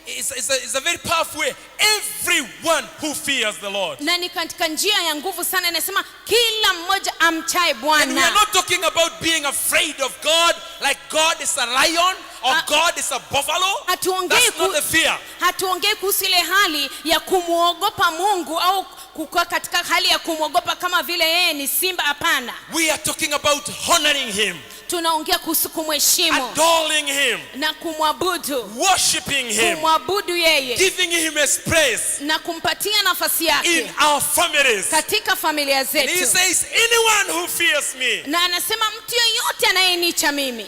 it's a very powerful way. Everyone who fears the Lord. Na ni katika njia ya nguvu sana, inasema kila mmoja amchaye And we are Bwana. not talking about being afraid of God, like God is a lion or God is a buffalo. That's not the fear. Hatuongei kuhusu ile hali ya kumwogopa Mungu au kukaa katika hali ya kumwogopa kama vile yeye ni simba. Hapana. We are talking about honoring him, Tunaongea kuhusu kumheshimu adoring him, na kumwabudu, worshiping him, kumwabudu yeye giving him his praise na kumpatia nafasi in yake our families. katika familia And he zetu. says, anyone who fears me Na anasema mtu yeyote anayenicha mimi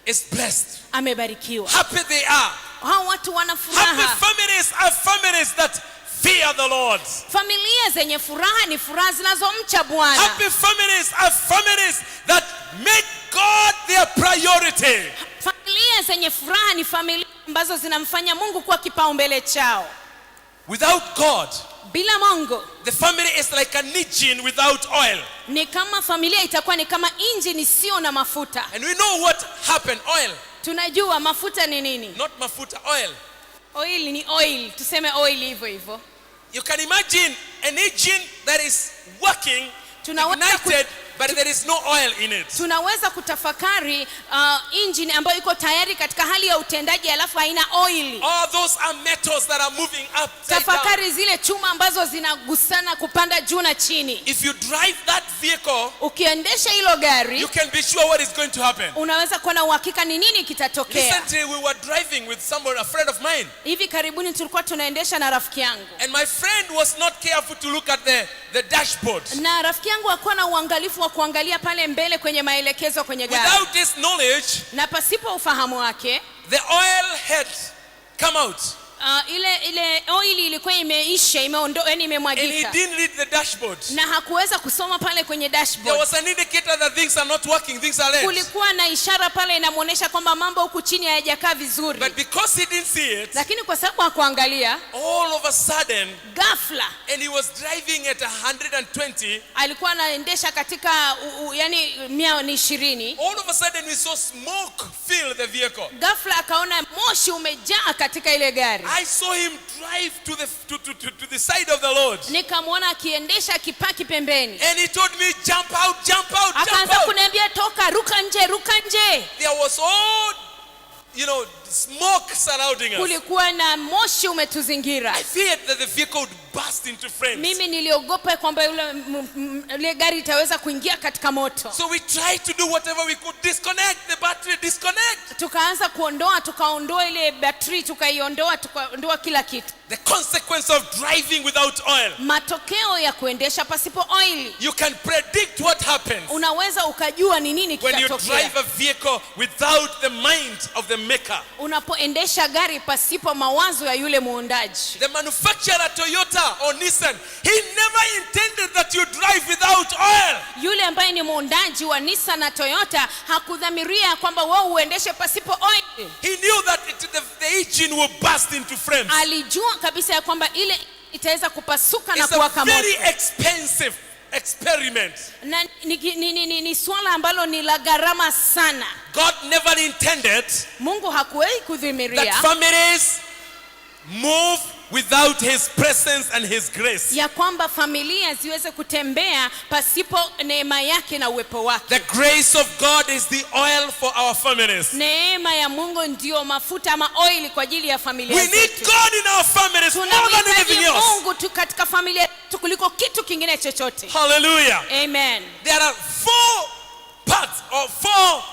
is blessed. amebarikiwa. Happy they are. Hao watu wana Happy furaha. families are families that fear the Lord. Familia zenye furaha ni furaha zinazomcha Bwana. Happy families are families that make God their priority. Familia zenye furaha ni familia ambazo zinamfanya Mungu kuwa kipaumbele chao. Without God, Bila Mungu the family is like an engine without oil. ni kama familia itakuwa ni kama injini sio na mafuta. And we know what happened. Oil. Tunajua mafuta ni nini? Not mafuta, oil. Oil ni oil, tuseme oil hivyo hivyo. You can imagine an engine that is working, ignited, but there is no oil in it. Tunaweza kutafakari engine ambayo iko tayari katika hali ya utendaji alafu haina oil. All those are metals that are moving up. Tafakari zile chuma ambazo zinagusana kupanda juu na chini. If you drive that vehicle, ukiendesha hilo gari, you can be sure what is going to happen. Unaweza kuwa na uhakika ni nini kitatokea. Recently we were driving with someone, a friend of mine. Hivi karibuni tulikuwa tunaendesha na rafiki yangu. And my friend was not careful to look at the dashboard. Na rafiki yangu hakuwa na uangalifu wa kuangalia pale mbele kwenye maelekezo kwenye gari. Without this knowledge, na pasipo ufahamu wake, the oil had come out. Ile oil ilikuwa imeisha, imeondoka, yani imemwagika. And he didn't read the dashboard. Na hakuweza kusoma pale kwenye dashboard. There was an indicator that things are not working, things are late. Kulikuwa na ishara pale inamuonesha kwamba mambo huku chini hayajakaa vizuri. But because he didn't see it, lakini kwa sababu hakuangalia, all of a sudden, ghafla, and he was driving at 120, alikuwa anaendesha katika yani 120. all of a sudden we saw smoke fill the vehicle. Ghafla akaona moshi umejaa katika ile gari. I saw him drive to the side of the road. Nikamwona akiendesha kipaki pembeni. And he told me, jump out, jump out, jump akaanza out. kuniambia toka, ruka nje, ruka nje. There was all, smoke surrounding us. Kulikuwa na moshi umetuzingira. I feared that the vehicle would burst into flames. Mimi niliogopa kwamba ile gari itaweza kuingia katika moto. So we tried to do whatever we could, disconnect the battery, disconnect. Tukaanza tukaondoa ile battery, tukaondoa kila kitu. The consequence of driving without oil. Matokeo ya kuendesha pasipo oil. You can predict what happens. Unaweza ukajua ni nini kitatokea. When you drive a vehicle without the mind of the maker. Unapoendesha gari pasipo mawazo ya yule muundaji. The manufacturer Toyota or Nissan, he never intended that you drive without oil. Yule ambaye ni muundaji wa Nissan na Toyota hakudhamiria kwamba wewe uendeshe pasipo oil. He knew that the engine will burst into flames. Alijua kabisa ya kwamba ile itaweza kupasuka na kuwaka moto. It's a very expensive experiment. Na ni swala ambalo ni la gharama sana. God never intended Mungu hakuwahi kudhamiria that families move without his presence and his grace. ya kwamba familia ziweze kutembea pasipo neema yake na uwepo wake. The grace of God is the oil for our families. Neema ya Mungu ndio mafuta ama oil kwa ajili ya familia We zetu. need God in our families more than anything Tunamhitaji else. Mungu tu katika familia yetu kuliko kitu kingine chochote. Hallelujah. Amen. There are 4 parts or 4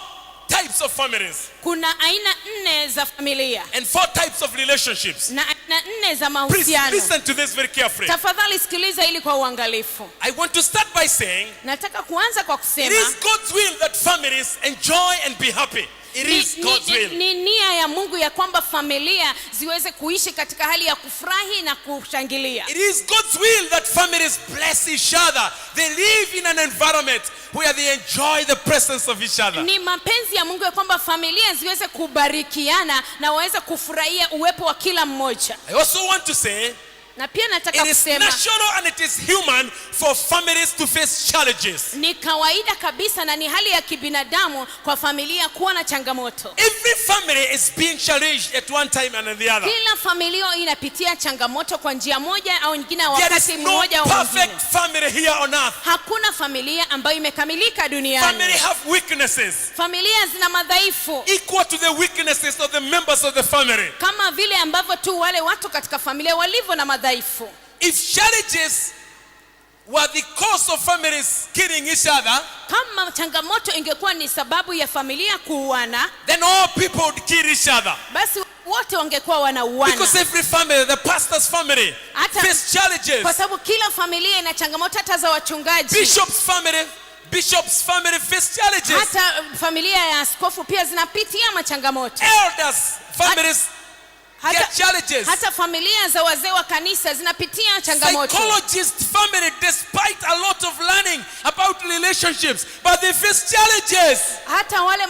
types of families. Kuna aina 4 za familia. And 4 types of relationships. Na aina 4 za Please mahusiano. listen to this very carefully. Tafadhali sikiliza ili kwa uangalifu. I want to start by saying, Nataka kuanza kwa it kusema is God's will that families enjoy and be happy. It is God's will. Ni nia ya Mungu ya kwamba familia ziweze kuishi katika hali ya kufurahi na kushangilia. It is God's will that families bless each other. They live in an environment where they enjoy the presence of each other. Ni mapenzi ya Mungu ya kwamba familia ziweze kubarikiana na waweze kufurahia uwepo wa kila mmoja. I also want to say, Na pia nataka it is kusema natural and it is human for families to face challenges. ni kawaida kabisa na ni hali ya kibinadamu kwa familia kuwa na changamoto. Every family is being challenged at one time and the other. Kila familia inapitia changamoto kwa njia moja au nyingine There is wakati no mmoja au mwingine. perfect family here on earth. Hakuna familia ambayo imekamilika duniani. Family have weaknesses Familia zina madhaifu equal to the weaknesses of the members of the family. kama vile ambavyo tu wale watu katika familia walivyo na madhaifu. If challenges were the cause of families killing each other, Kama changamoto ingekuwa ni sababu ya familia kuuana, then all people would kill each other. basi wote wangekuwa wanauana. Because every family, the pastor's family, Hata- face challenges. Kwa sababu kila familia ina changamoto, hata za wachungaji. Bishop's family face challenges. Hata familia ya askofu pia zinapitia machangamoto. Elders families get challenges. Hata familia za wazee wa kanisa zinapitia changamoto. Psychologist family despite a lot of learning about relationships, but they face challenges. Hata wale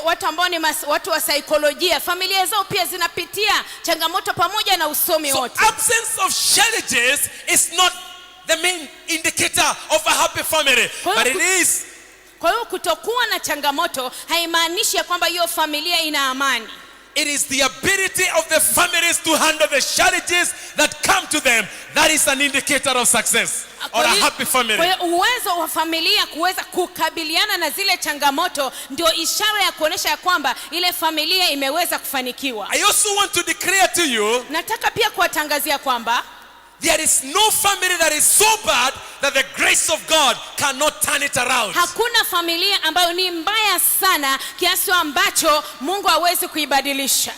watu ambao ni watu wa saikolojia, familia zao pia zinapitia changamoto pamoja na usomi So wote. absence of challenges is not the main indicator of a happy family, but it is. Kwa hiyo kutokuwa na changamoto haimaanishi kwamba hiyo familia ina amani. It is the ability of the families to handle the challenges that come to them. That is an indicator of success or a happy family. Kwa hiyo uwezo wa familia kuweza kukabiliana na zile changamoto ndio ishara ya kuonesha ya kwamba ile familia imeweza kufanikiwa. I also want to declare to you, Nataka pia kuwatangazia kwamba there is no family that is so bad that the grace of God cannot turn it around. hakuna familia ambayo ni mbaya sana kiasi ambacho Mungu hawezi kuibadilisha.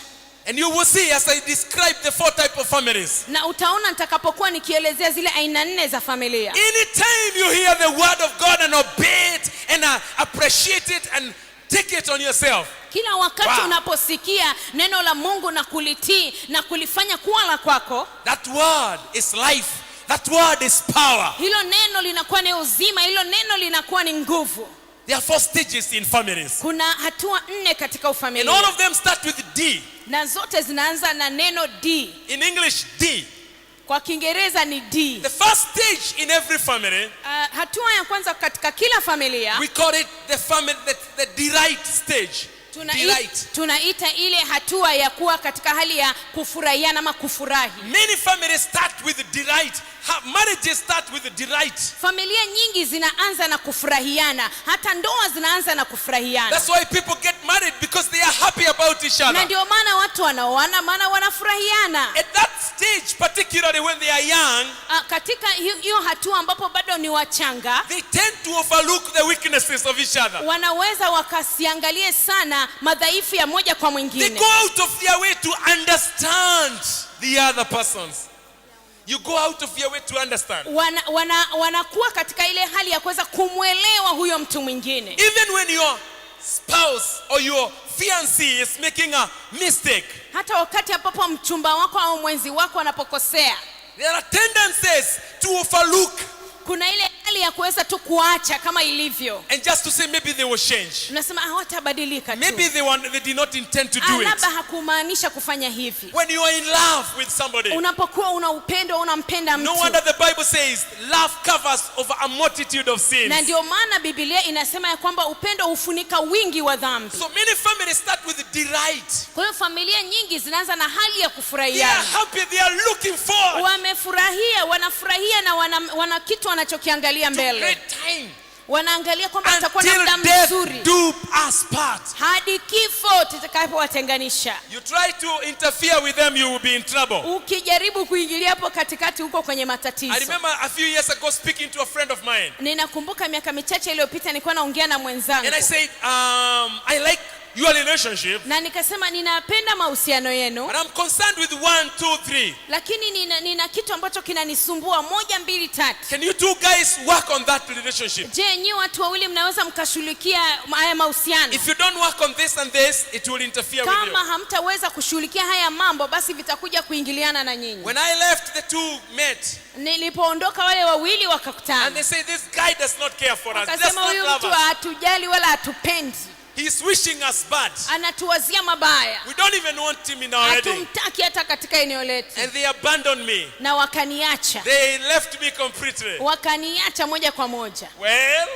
And you will see as I describe the 4 types of families. Na utaona nitakapokuwa nikielezea zile aina 4 za familia. Anytime you hear the word of God and obey it and appreciate it and take it on yourself. Kila wakati Wow. unaposikia neno la Mungu na kulitii na kulifanya kuwa la kwako, That word is life. That word is power. hilo neno linakuwa ni uzima, hilo neno linakuwa ni nguvu. There are 4 stages in families. Kuna hatua 4 katika And ufamilia. all of them start with D. Na zote zinaanza na neno D. In English, D. Kwa Kiingereza ni D. The first stage in every family, Hatua ya kwanza katika kila familia we call it the delight stage. Delight. tunaita ile hatua ya kuwa katika hali ya kufurahiana ama kufurahi. Many families start with delight. Marriages start with delight. Familia nyingi zinaanza na kufurahiana, hata ndoa zinaanza na kufurahiana. That's why people get married, because they are happy about each Na other. ndio maana watu wanaoana, maana wanafurahiana. At that stage, particularly when they are young, Katika hiyo hatua ambapo bado ni wachanga, they tend to overlook the weaknesses of each other. wanaweza wakasiangalie sana madhaifu ya moja kwa They mwingine. go out of their way to understand the other persons. You go out of your way to understand. Wanakuwa katika ile hali ya kuweza kumwelewa huyo mtu mwingine. Even when your spouse or your fiancé is making a mistake, Hata wakati ambapo mchumba wako au mwenzi wako anapokosea, there are tendencies to overlook kuna ile hali ya kuweza tu kuacha kama ilivyo. and just to say maybe they will change. Unasema hawatabadilika tu. Maybe they did not intend to do it. Labda hakumaanisha kufanya hivi. When you are in love with somebody, Unapokuwa una upendo, unampenda no mtu. wonder the Bible says love covers over a multitude of sins. Na ndio maana Biblia inasema ya kwamba upendo hufunika wingi wa dhambi. So many families start with delight. Kwa hiyo familia nyingi zinaanza na hali ya They are kufurahiana. happy, they are looking forward Wamefurahia, wanafurahia na wana kitu wanachokiangalia to mbele. great time. Wanaangalia kwamba watakuwa na Until muda death mzuri do us part. hadi kifo kitakapowatenganisha. You try to interfere with them, you will be in trouble. Ukijaribu kuingilia hapo katikati, huko kwenye I matatizo. remember a few years ago speaking to a friend of mine, Ninakumbuka miaka michache iliyopita nilikuwa naongea na mwenzangu. and I said, I like your relationship, Na nikasema ninapenda mahusiano yenu, but I'm concerned with 1, 2, 3. lakini nina kitu ambacho kinanisumbua 1, 2, 3. Can you two guys work on that relationship? Je, nyinyi watu wawili mnaweza mkashughulikia haya mahusiano? If you don't work on this and this, it will interfere with Kama you. hamtaweza kushughulikia haya mambo, basi vitakuja kuingiliana na nyinyi. When I left, the two met, Nilipoondoka wale wawili and wakakutana. they say, this guy does not care for us, does Wakasema not huyu love mtu us. hatujali wala hatupendi. He's wishing us bad. Anatuwazia mabaya. We don't even want him in our wedding. Hatumtaki hata katika eneo letu. And they abandoned me. Na wakaniacha. They left me completely. Wakaniacha moja kwa moja. Well,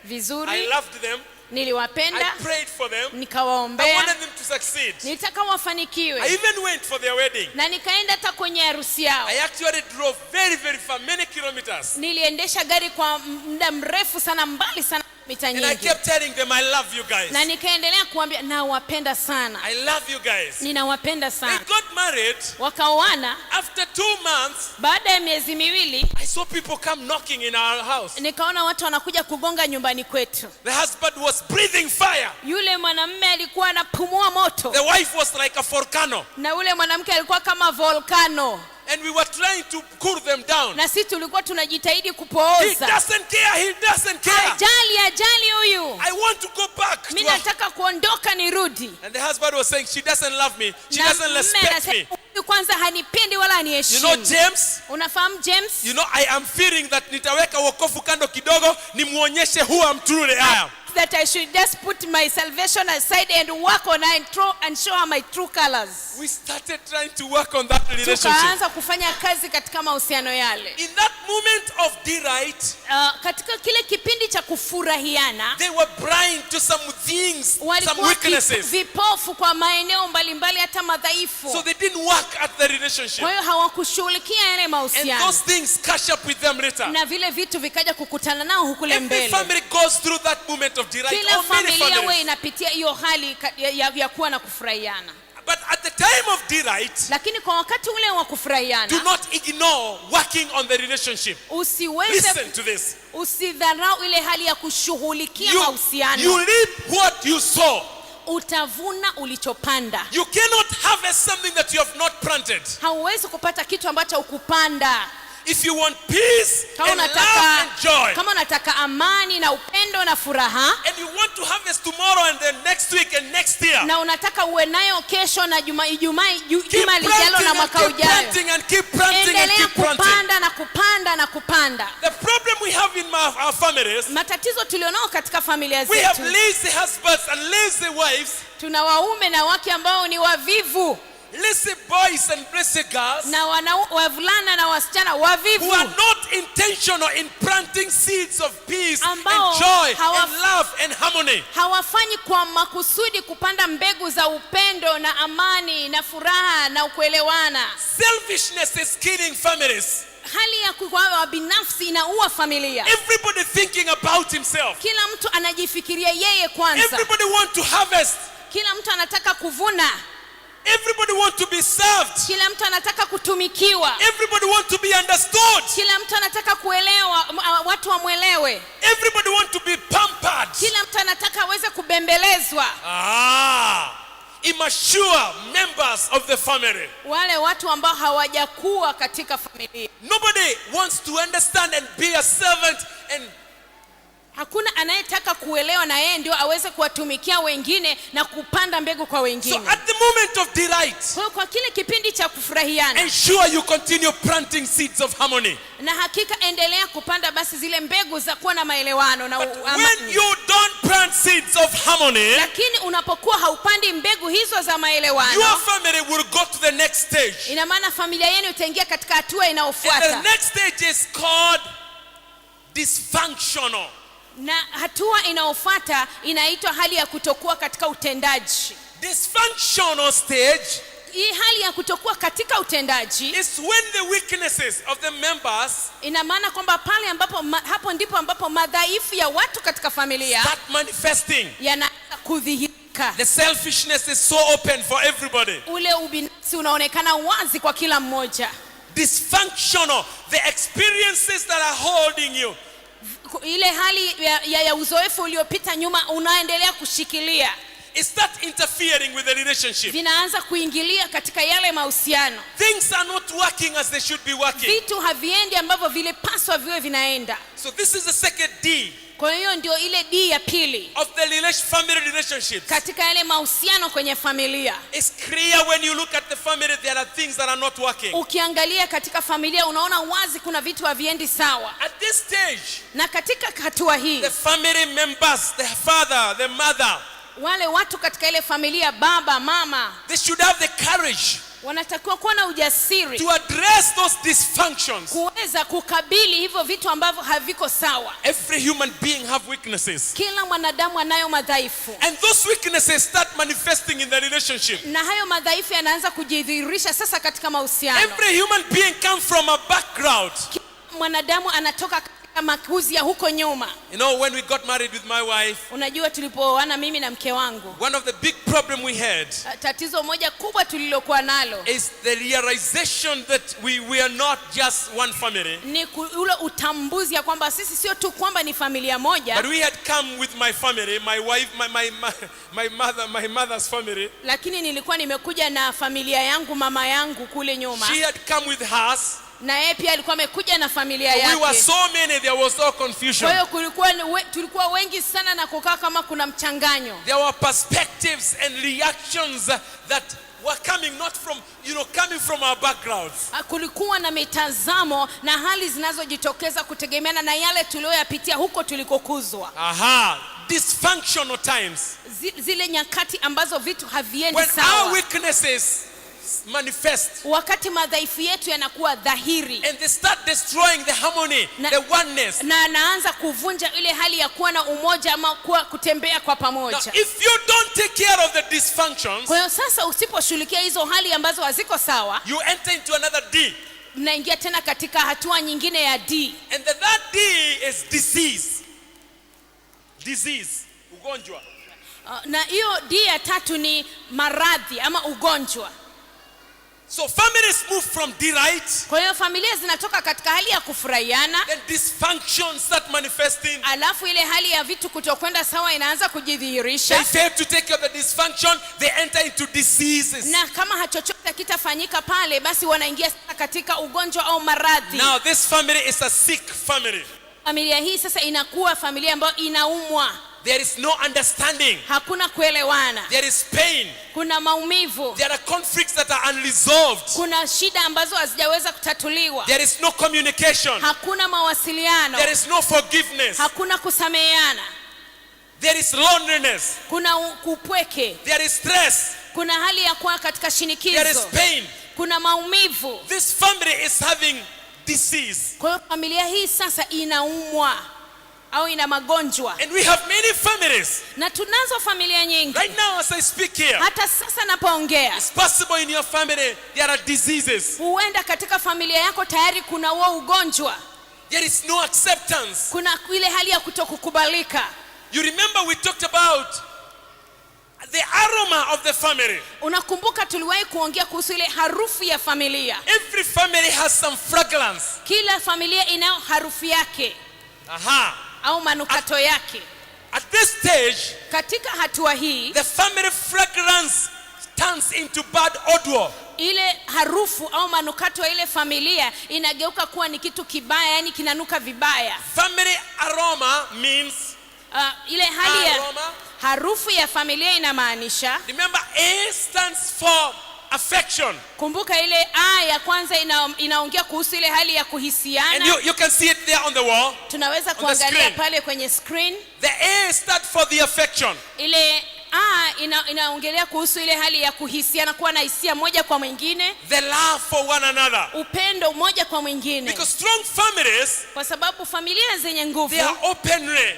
I Vizuri, loved them. I niliwapenda, prayed for them. I nikawaombea, wanted them to succeed. nitaka I wafanikiwe. even went for their wedding. Na nikaenda hata kwenye harusi yao. I actually drove very, very far, many kilometers. Niliendesha gari kwa muda mrefu sana, mbali sana, mita And I nyingi. kept telling them, I love you guys. Na nikaendelea kuambia nawapenda sana. I love you guys. Ninawapenda They sana. got married. Wakaoana. After 2 months, Baada ya miezi miwili, I saw people come knocking in our house. nikaona watu wanakuja kugonga nyumbani kwetu. The husband was breathing fire. Yule mwanamume alikuwa anapumua moto. The wife was like a volcano. Na yule mwanamke alikuwa kama volcano. and we were trying to cool them down. na sisi tulikuwa tunajitahidi He kupooza. doesn't care. He doesn't care. Ajali huyu, I want to go back to mimi her. nataka kuondoka nirudi. And the husband was saying, she doesn't love me. She Na doesn't mume respect anasema, me. huyu kwanza hanipendi wala You know haniheshimu. James? Unafahamu James? You know, I am feeling that nitaweka wokovu kando kidogo nimuonyeshe who I'm truly I am. That I should just put my salvation aside and work on her and show her my true colors. We started trying to work on that relationship. Tukaanza kufanya kazi katika mahusiano yale. In that moment of delight, Katika kile kipindi cha kufurahiana, they were blind to some things, some walikuwa weaknesses. vipofu kwa maeneo mbalimbali hata madhaifu. So they didn't work at the relationship. Kwa hiyo hawakushughulikia yale And mahusiano. those things catch up with them later. Na vile vitu vikaja kukutana nao hukule Every mbele. family goes through that moment of delight. Kila Or many familia families. we inapitia hiyo hali ya kuwa na kufurahiana. But at the time of delight, Lakini kwa wakati ule wa do kufurahiana, not ignore working on the relationship. usiweze Listen to this. usidharau ile hali ya kushughulikia You mahusiano. reap what you sow. Utavuna ulichopanda. You cannot harvest something that you have not planted. Hauwezi kupata kitu ambacho ukupanda. If you want peace Kama and love unataka and joy, kama unataka amani na upendo na furaha, and you want to harvest tomorrow and then next week and next year, na unataka uwe nayo kesho na juma keep lijalo na mwaka planting ujayo, and keep planting and endelea keep planting. kupanda na kupanda na kupanda. The problem we have in our families, Matatizo tulionao katika familia we have zetu, lazy husbands and lazy wives, tuna waume na wake ambao ni wavivu, lazy boys and lazy girls, na wavulana na wasichana who wavivu, are not intentional in planting seeds of peace and Ambao joy hawa- and love and harmony. hawafanyi kwa makusudi kupanda mbegu za upendo na amani na furaha na kuelewana. Selfishness is killing families. Hali ya kuwa binafsi inaua familia. Everybody thinking about himself. Kila mtu anajifikiria yeye kwanza. Everybody want to harvest. Kila mtu anataka kuvuna. Everybody want to be served. Kila mtu anataka kutumikiwa. Everybody want to be understood. Kila mtu anataka kuelewa, watu wamwelewe. Everybody want to be pampered. Kila mtu anataka aweze kubembelezwa. Immature members of the family. Wale watu ambao hawajakuwa katika familia. Nobody wants to understand and be a servant, and Hakuna anayetaka kuelewa na yeye ndio aweze kuwatumikia wengine na kupanda mbegu kwa so wengine. at the moment of delight, Kwa kile kipindi cha kufurahiana, ensure you continue planting seeds of harmony. na hakika endelea kupanda basi zile mbegu za kuwa na maelewano na When amani. you don't plant seeds of harmony, Lakini unapokuwa haupandi mbegu hizo za your maelewano, family will go to the next stage. ina maana familia yenu itaingia katika hatua And the inayofuata. next stage is called dysfunctional. Na hatua inayofuata inaitwa hali ya kutokuwa katika utendaji. Dysfunctional stage Hii hali ya kutokuwa katika utendaji is when the weaknesses of the members ina maana kwamba pale ambapo hapo ndipo ambapo madhaifu ya watu katika familia start manifesting. yanaanza kudhihirika. The selfishness is so open for everybody. Ule ubinafsi unaonekana wazi kwa kila mmoja. Dysfunctional, the experiences that are holding you. Ile hali ya uzoefu uliopita nyuma unaendelea kushikilia, It start interfering with the relationship. vinaanza kuingilia katika yale mahusiano. Things are not working as they should be working. Vitu haviendi ambavyo vilipaswa viwe vinaenda. So this is the second D Kwa hiyo ndio ile D ya pili of the family relationships. katika yale mahusiano kwenye familia. It's clear when you look at the family, there are things that are not working. Ukiangalia katika familia unaona wazi kuna vitu haviendi sawa. At this stage, Na katika hatua hii, the family members, the father, the mother, wale watu katika ile familia, baba, mama, they should have the courage wanatakiwa kuwa na ujasiri to address those dysfunctions. kuweza kukabili hivyo vitu ambavyo haviko sawa. Every human being have weaknesses. Kila mwanadamu anayo madhaifu. And those weaknesses start manifesting in the relationship. Na hayo madhaifu yanaanza kujidhihirisha sasa katika mahusiano. Every human being comes from a background Kila mwanadamu anatoka katika makuzi ya huko nyuma. You know, when we got married with my wife, Unajua tulipooana mimi na mke wangu, one of the big problem we had tatizo moja kubwa tulilokuwa nalo is the realization that we are not just one family, ni ule utambuzi ya kwamba sisi sio tu kwamba ni familia moja, but we had come with my family, my wife, my mother's family. lakini nilikuwa nimekuja na familia yangu, mama yangu kule nyuma, She had come with hers. na yeye pia alikuwa amekuja na familia We were yake. so many, there was no Kwa confusion. hiyo tulikuwa wengi sana na kukaa kama kuna mchanganyo. There were perspectives and reactions that were coming not from, coming from our backgrounds. Kulikuwa na mitazamo na hali zinazojitokeza kutegemeana na yale tuliyoyapitia huko tulikokuzwa. Aha, dysfunctional times. Zile nyakati ambazo vitu haviendi When our sawa. weaknesses manifest Wakati madhaifu yetu yanakuwa dhahiri. and they start destroying the harmony, the oneness. Na anaanza kuvunja ile hali ya kuwa na umoja ama kutembea kwa Now, pamoja. if you don't take care of the dysfunctions, Kwa hiyo sasa usiposhughulikia hizo hali ambazo haziko sawa, you enter into another D. mnaingia tena katika hatua nyingine ya D. And that D is disease. Disease, ugonjwa. Na hiyo D ya tatu ni maradhi ama ugonjwa. So families move from D right, Kwa hiyo familia zinatoka katika hali ya kufurahiana, then dysfunction start manifesting. alafu ile hali ya vitu kutokwenda sawa inaanza They kujidhihirisha, fail to take care of the dysfunction, they enter into diseases. na kama chochote kitafanyika pale, basi wanaingia sasa katika ugonjwa au maradhi. Now this family is a sick family. Familia hii sasa inakuwa familia ambayo inaumwa, There is no understanding. hakuna kuelewana, There is pain. kuna maumivu, There are conflicts that are unresolved. kuna shida ambazo hazijaweza kutatuliwa, There is no communication. hakuna mawasiliano, There is no forgiveness. hakuna kusameheana, There is loneliness. kuna kupweke, There is stress. kuna hali ya kuwa katika There is shinikizo, pain. kuna maumivu. This family is having disease. Kwa hiyo familia hii sasa inaumwa au ina magonjwa, And we have many families. na tunazo familia nyingi. Right now as I speak here, Hata sasa napoongea, it's possible in your family there are diseases. huenda katika familia yako tayari kuna huo ugonjwa, There is no acceptance. kuna ile hali ya kutokukubalika. You remember we talked about the aroma of the family. Unakumbuka tuliwahi kuongea kuhusu ile harufu ya familia. Every family has some fragrance. Kila familia inayo harufu yake Aha. au manukato yake. At this stage, Katika hatua hii, the family fragrance turns into bad odor. ile harufu au manukato ya ile familia inageuka kuwa ni kitu kibaya, yani kinanuka vibaya. Family aroma means Ile hali ya aroma. harufu ya familia inamaanisha, Remember, A stands for affection. kumbuka ile A ya kwanza inaongea kuhusu ile hali ya And kuhisiana. you can see it there on the wall. Tunaweza the kuangalia screen. pale kwenye screen. The A stands for the affection. Ile A inaongelea kuhusu ile hali ya kuhisiana, kuwa na hisia moja kwa mwingine, The love for one another. upendo moja kwa mwingine. Because strong families, Kwa sababu familia zenye nguvu they are openly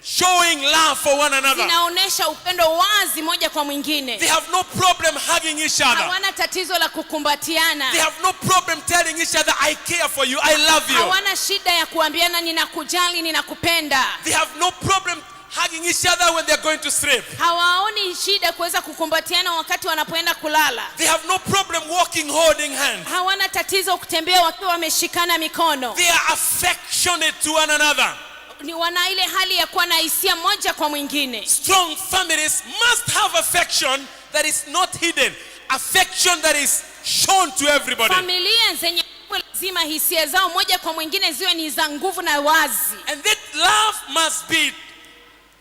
showing love for one another. zinaonesha upendo wazi moja kwa mwingine. They have no problem hugging each other. Hawana tatizo la kukumbatiana. They have no problem telling each other, I care for you, I love you. Hawana shida ya kuambiana ninakujali, ninakupenda. They have no problem hugging each other when they're going to sleep. Hawaoni shida kuweza kukumbatiana wakati wanapoenda kulala. They have no problem walking holding hands. Hawana tatizo kutembea wakiwa wameshikana mikono. They are affectionate to one another. Ni wana ile hali ya kuwa na hisia moja kwa mwingine. Strong families must have affection that is not hidden. Affection that is shown to everybody. Familia zenye nguvu lazima hisia zao moja kwa mwingine ziwe ni za nguvu na wazi. And that love must be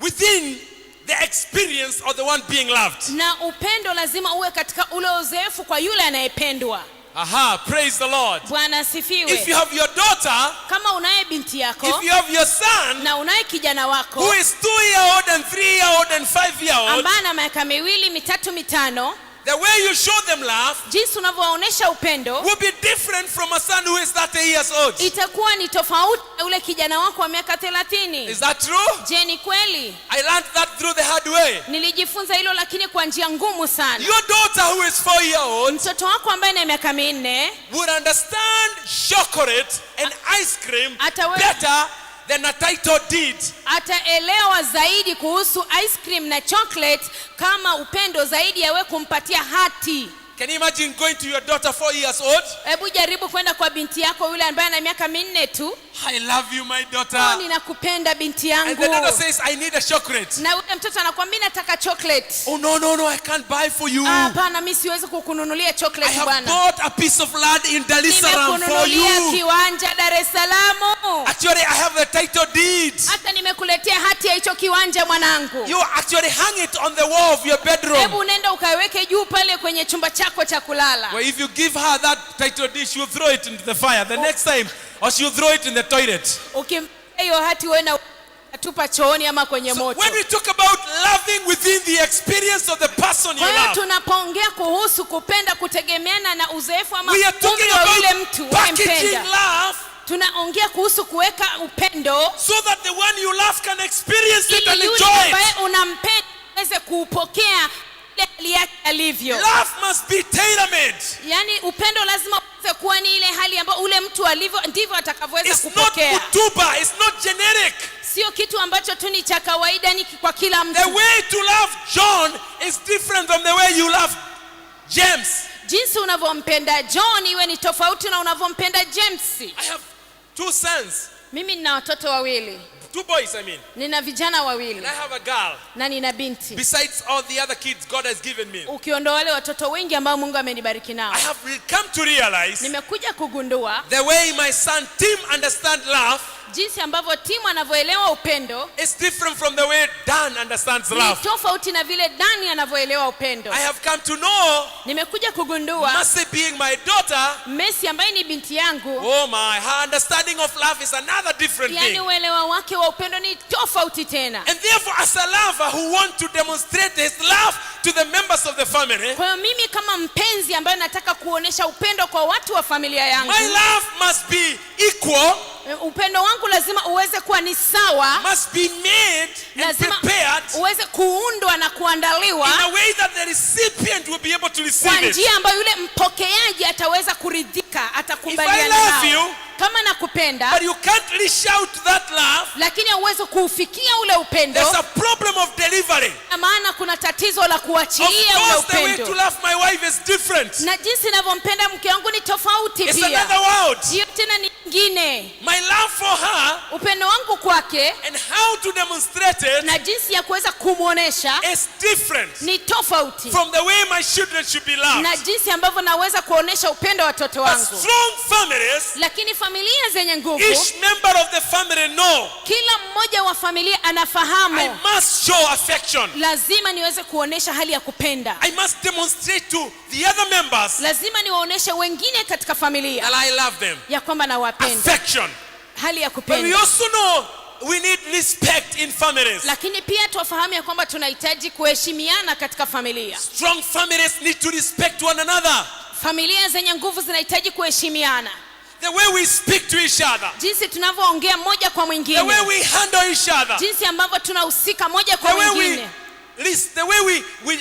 within the experience of the one being loved. Na upendo lazima uwe katika ule uzoefu kwa yule anayependwa. Aha, praise the Lord. Bwana If you asifiwe. have your daughter, Kama unaye binti yako if you have your son na unaye kijana who wako is 2-year-old and 3-year-old and 5-year-old, ambaye ana miaka miwili, mitatu, mitano, the way you show them love jinsi unavyowaonesha upendo will be different from a son who is 30 years old. itakuwa ni tofauti na ule kijana wako wa miaka 30. Is that true? Je, ni kweli? I learned that through the hard way. Nilijifunza hilo, lakini kwa njia ngumu sana. Your daughter who is 4-year-old Mtoto wako ambaye ana miaka 4 would understand chocolate and ice cream Atawe- better than a title deed. Ataelewa zaidi kuhusu ice cream na chocolate kama upendo zaidi ya wewe kumpatia hati. Can you imagine going to your daughter 4 years old? Hebu jaribu kwenda kwa binti yako yule ambaye ana miaka 4 tu. I love you, my daughter. Oh, ninakupenda binti yangu. And the daughter says, I need a chocolate. Na yule mtoto anakuambia nataka chocolate. Oh, no, I can't buy for you. Hapana, mimi siwezi kukununulia I chocolate have bwana. bought a piece of land in Dar es Salaam for Nimekununulia you. kiwanja Dar es Salaam. Actually, I have the title deed. Hata nimekuletea hati ya hicho kiwanja mwanangu. You actually hang it on the wall of your bedroom. Hebu nenda ukaweke juu pale kwenye chumba chako cha kulala. Well, if you give her that title deed, she will throw it into the fire the next time, or she will throw it in the toilet. Ukimpa hiyo hati wewe na atupa chooni ama kwenye So moto. when we talk about loving within the experience of the person you Kwa hiyo love, tunapoongea kuhusu kupenda kutegemeana na uzoefu ama we are talking umri wa yule about mtu packaging unayempenda. love Tunaongea kuhusu kuweka upendo so that the one you love can experience it and ili yule enjoy ambaye it. unampenda aweze kuupokea ile hali yake alivyo. Love must be tailor-made. Yaani upendo lazima uweze kuwa ni ile hali ambayo ule mtu alivyo ndivyo atakavyoweza It's not kupokea. kutuba, it's not generic. Sio kitu ambacho tu ni cha kawaida ni kwa kila The mtu. way to love John is different from the way you love James. Jinsi unavyompenda John iwe ni tofauti na unavyompenda James. I have 2 sons, Mimi nina watoto wawili. 2 boys I mean. Nina vijana wawili And I have a girl. na nina binti. Besides all the other kids God has given me, Ukiondoa wale watoto wengi ambao Mungu amenibariki nao. I have come to realize Nimekuja kugundua the way my son Tim understands love jinsi ambavyo Timu anavyoelewa upendo is different from the way Dan understands ni love. tofauti na vile Dani anavyoelewa upendo. I have come to know Nimekuja kugundua Mercy being my daughter, Messi ambaye ni binti yangu, oh my, her understanding of love is another different yani thing. uelewa wake wa upendo ni tofauti tena. And therefore, as a lover who wants to demonstrate his love to the members of the family, Kwa hiyo mimi kama mpenzi ambaye nataka kuonesha upendo kwa watu wa familia yangu, my love must be equal, upendo wangu lazima uweze kuwa ni sawa, must be made and lazima prepared uweze kuundwa na kuandaliwa in a way that the recipient will be able to kwa receive it. njia ambayo yule mpokeaji ataweza kuridhika, atakubaliana If I love nao. you, Kama nakupenda but you can't reach out that love, lakini hauwezi kuufikia ule upendo, there's a problem of delivery. na maana kuna tatizo la Of kuachilia ule course, the way to upendo. love my wife is different. Na jinsi ninavyompenda mke wangu ni tofauti It's pia. another world. Hiyo tena ni nyingine. My love for her Upendo wangu kwake and how to demonstrate it na jinsi ya kuweza kumuonesha is different ni tofauti from the way my children should be loved. na jinsi ambavyo naweza kuonesha upendo wa watoto But wangu. strong families, Lakini familia zenye nguvu, each member of the family know kila mmoja wa familia I anafahamu must show affection. lazima niweze kuonesha hali ya kupenda. I must demonstrate to the other members Lazima niwaoneshe wengine katika familia that I love them. ya kwamba nawapenda, Affection. hali ya But we kupenda. also know we need respect in families. Lakini pia tuwafahamu ya kwamba tunahitaji kuheshimiana katika familia. Strong families need to respect one another. Familia zenye nguvu zinahitaji kuheshimiana, The way we speak to each other, jinsi tunavyoongea moja kwa the way mwingine, we handle each other, jinsi ambavyo tunahusika moja kwa the way mwingine. the way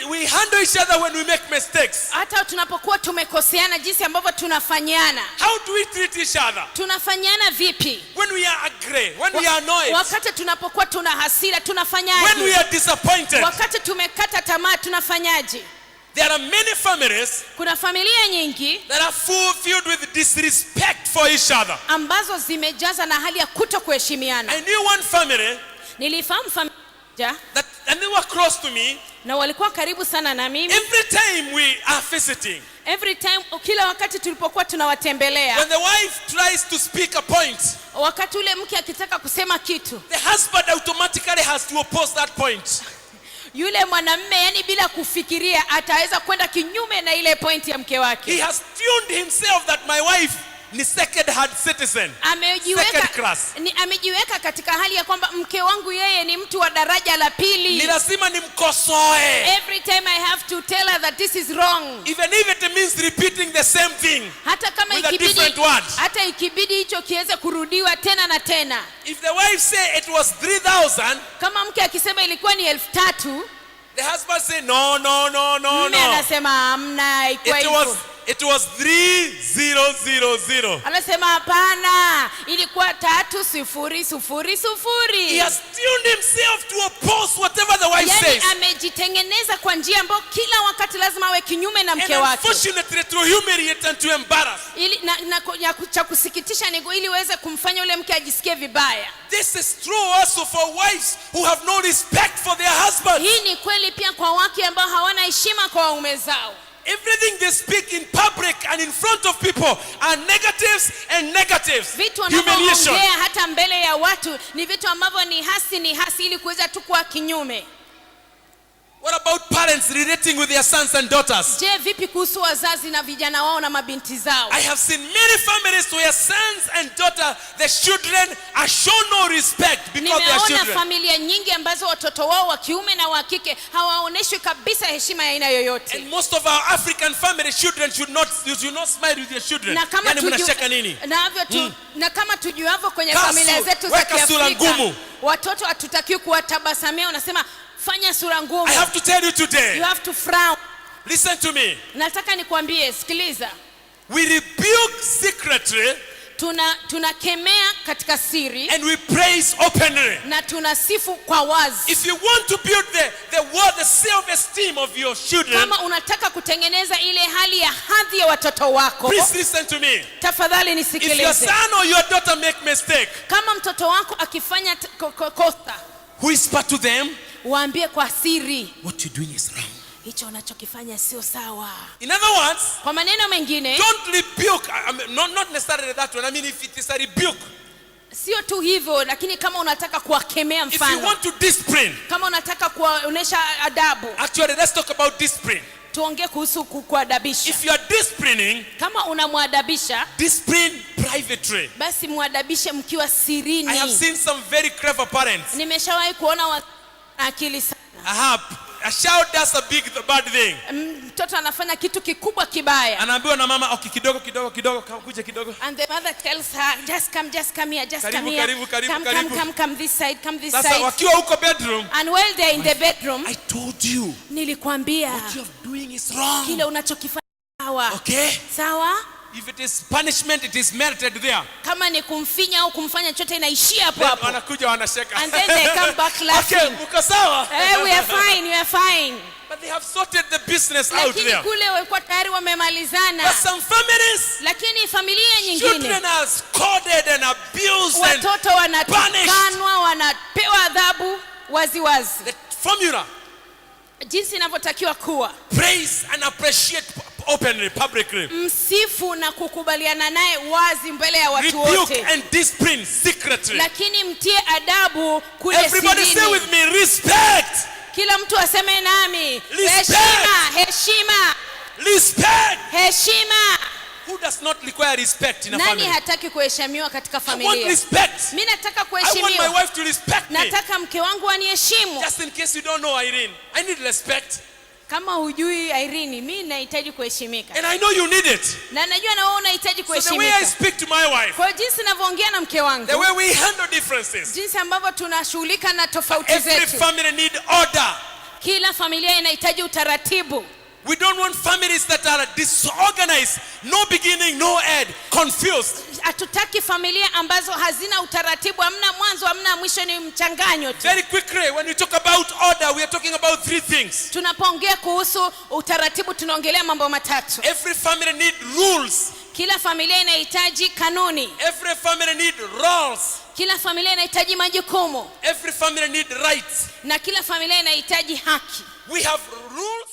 we handle each other when we make mistakes. Hata tunapokuwa tumekoseana, jinsi ambavyo tunafanyana. How do we treat each other? Tunafanyana vipi? When we are angry, when we are annoyed, Wakati tunapokuwa tuna hasira when we tunafanyaje? are disappointed. Wakati tumekata tamaa tunafanyaje? There are many families Kuna familia nyingi that are filled with disrespect for each other. ambazo zimejaza na hali ya kuto kuheshimiana. I knew one family Nilifahamu familia moja, and they were close to me. na walikuwa karibu sana na mimi. Every time we are visiting, Every time, kila wakati tulipokuwa tunawatembelea, when the wife tries to speak a point, wakati ule mke akitaka kusema kitu, the husband automatically has to oppose that point. yule mwanamume yani bila kufikiria ataweza kwenda kinyume na ile point ya mke He wake. has tuned himself that my wife is second-hand citizen, second class. Amejiweka katika hali ya kwamba mke wangu yeye ni mtu wa daraja la Ni pili. lazima nimkosoe. Every time I have to tell her that this is wrong. Even if it means repeating the same thing Hata kama with a ikibidi, different word. hata ikibidi hicho kiweze kurudiwa tena na tena. If the wife say it was 3,000, Kama mke akisema ilikuwa ni 3,000, the husband say no. mume anasema hamna, haikuwa hivyo. It was 3000. Anasema hapana, ilikuwa 3000. He has tuned himself to oppose whatever the wife Yani says. amejitengeneza kwa njia ambayo kila wakati lazima awe kinyume na And mke wake. unfortunately, to humiliate and to embarrass. Ili cha kusikitisha ni ili uweze kumfanya ule mke ajisikie vibaya. This is true also for wives who have no respect for their husbands. Hii ni kweli pia kwa wake ambao hawana heshima kwa waume zao. Everything they speak in public and in front of people are negatives and negatives. Vitu Humiliation. wanavyoongea hata mbele ya watu ni vitu ambavyo ni hasi ili kuweza tu kuwa kinyume. What about parents relating with their sons and daughters? Je, vipi kuhusu wazazi na vijana wao na mabinti zao? I have seen many families where sons and daughters, the children are shown no respect because they are Nimeona children. familia nyingi ambazo watoto wao wa kiume na wa kike hawaoneshwi kabisa heshima ya aina yoyote. And most of our African family children you should not smile with your children. Na kama Yani mnacheka nini? na kama tujuavyo kwenye Kasu, familia zetu za weka sura Kiafrika, ngumu. watoto hatutakiwi kuwatabasamia, unasema fanya sura ngumu. I have to tell you today. You have to frown. Listen to me. Nataka nikwambie, sikiliza. We rebuke secretly Tunakemea katika siri and we praise openly. na tunasifu kwa wazi. If you want to build the self-esteem of your children, Kama unataka kutengeneza ile hali ya hadhi ya watoto wako, please listen to me. tafadhali If your nisikilize. son or your daughter make mistake, Kama mtoto wako akifanya kosa, whisper to them, waambie kwa siri, what you doing is wrong. hicho unachokifanya sio sawa. In other words, Kwa maneno mengine, don't rebuke. I mean, not necessarily that one. I mean, if it is a rebuke, sio tu hivyo, lakini kama unataka kuwakemea, if you mfano want to discipline, kama unataka kuwaonesha adabu, actually, let's talk about discipline. tuongee kuhusu kuadabisha. If you are disciplining, Kama unamwadabisha, discipline privately. basi muadabishe mkiwa sirini. I have seen some very clever parents. Nimeshawahi kuona akili sana. A child does a bad thing. Mtoto anafanya kitu kikubwa kibaya. Anaambiwa na mama, okay, kidogo, kuja kidogo. And the mother tells her, just come here, just come here. Karibu. Come this side, come this Sasa side. wakiwa huko bedroom, And while they're in the bedroom, I told you, nilikwambia what you are doing is wrong. kile unachokifanya sawa. Okay? Sawa? If it is punishment, it is merited there. Kama ni kumfinya au kumfanya chochote inaishia hapo Then hapo. wanakuja wanasheka. And then they come back laughing. Okay, uko sawa? We are fine. But they have sorted the business out Lakini there. kule walikuwa tayari wamemalizana. But some families, Lakini familia nyingine, children are scolded and abused and watoto wanatukanwa, wanapewa adhabu waziwazi. the formula, Jinsi inavyotakiwa kuwa, praise and appreciate openly, publicly. msifu na kukubaliana naye wazi mbele ya watu Rebuke wote, and discipline secretly. lakini mtie adabu kule Everybody say sirini. with me, respect. Kila mtu aseme nami, Respect. heshima. Who does not require respect in a Nani family? hataki kuheshimiwa katika I want familia? respect. Mimi nataka I want my kuheshimiwa. wife to respect me. Nataka mke wangu aniheshimu. Just in case you don't know, Irene, I need respect. Kama hujui Irene, mimi nahitaji kuheshimika. And I know you need it. Na najua na wewe unahitaji So the way I kuheshimika. speak to my wife, Kwa jinsi ninavyoongea na mke wangu, the way we handle differences, jinsi ambavyo tunashughulika na tofauti every zetu. family need order. Kila familia inahitaji utaratibu. We don't want families that are disorganized, no beginning, no end, confused. Hatutaki familia ambazo hazina utaratibu, hamna mwanzo, hamna mwisho, ni mchanganyo tu. Very quickly, when we talk about order, we are talking about three things. Tunapoongea kuhusu utaratibu tunaongelea mambo matatu. Every family need rules. Kila familia inahitaji kanuni. Every family need roles. Kila familia inahitaji majukumu. Every family need rights. Na kila familia inahitaji haki. We have rules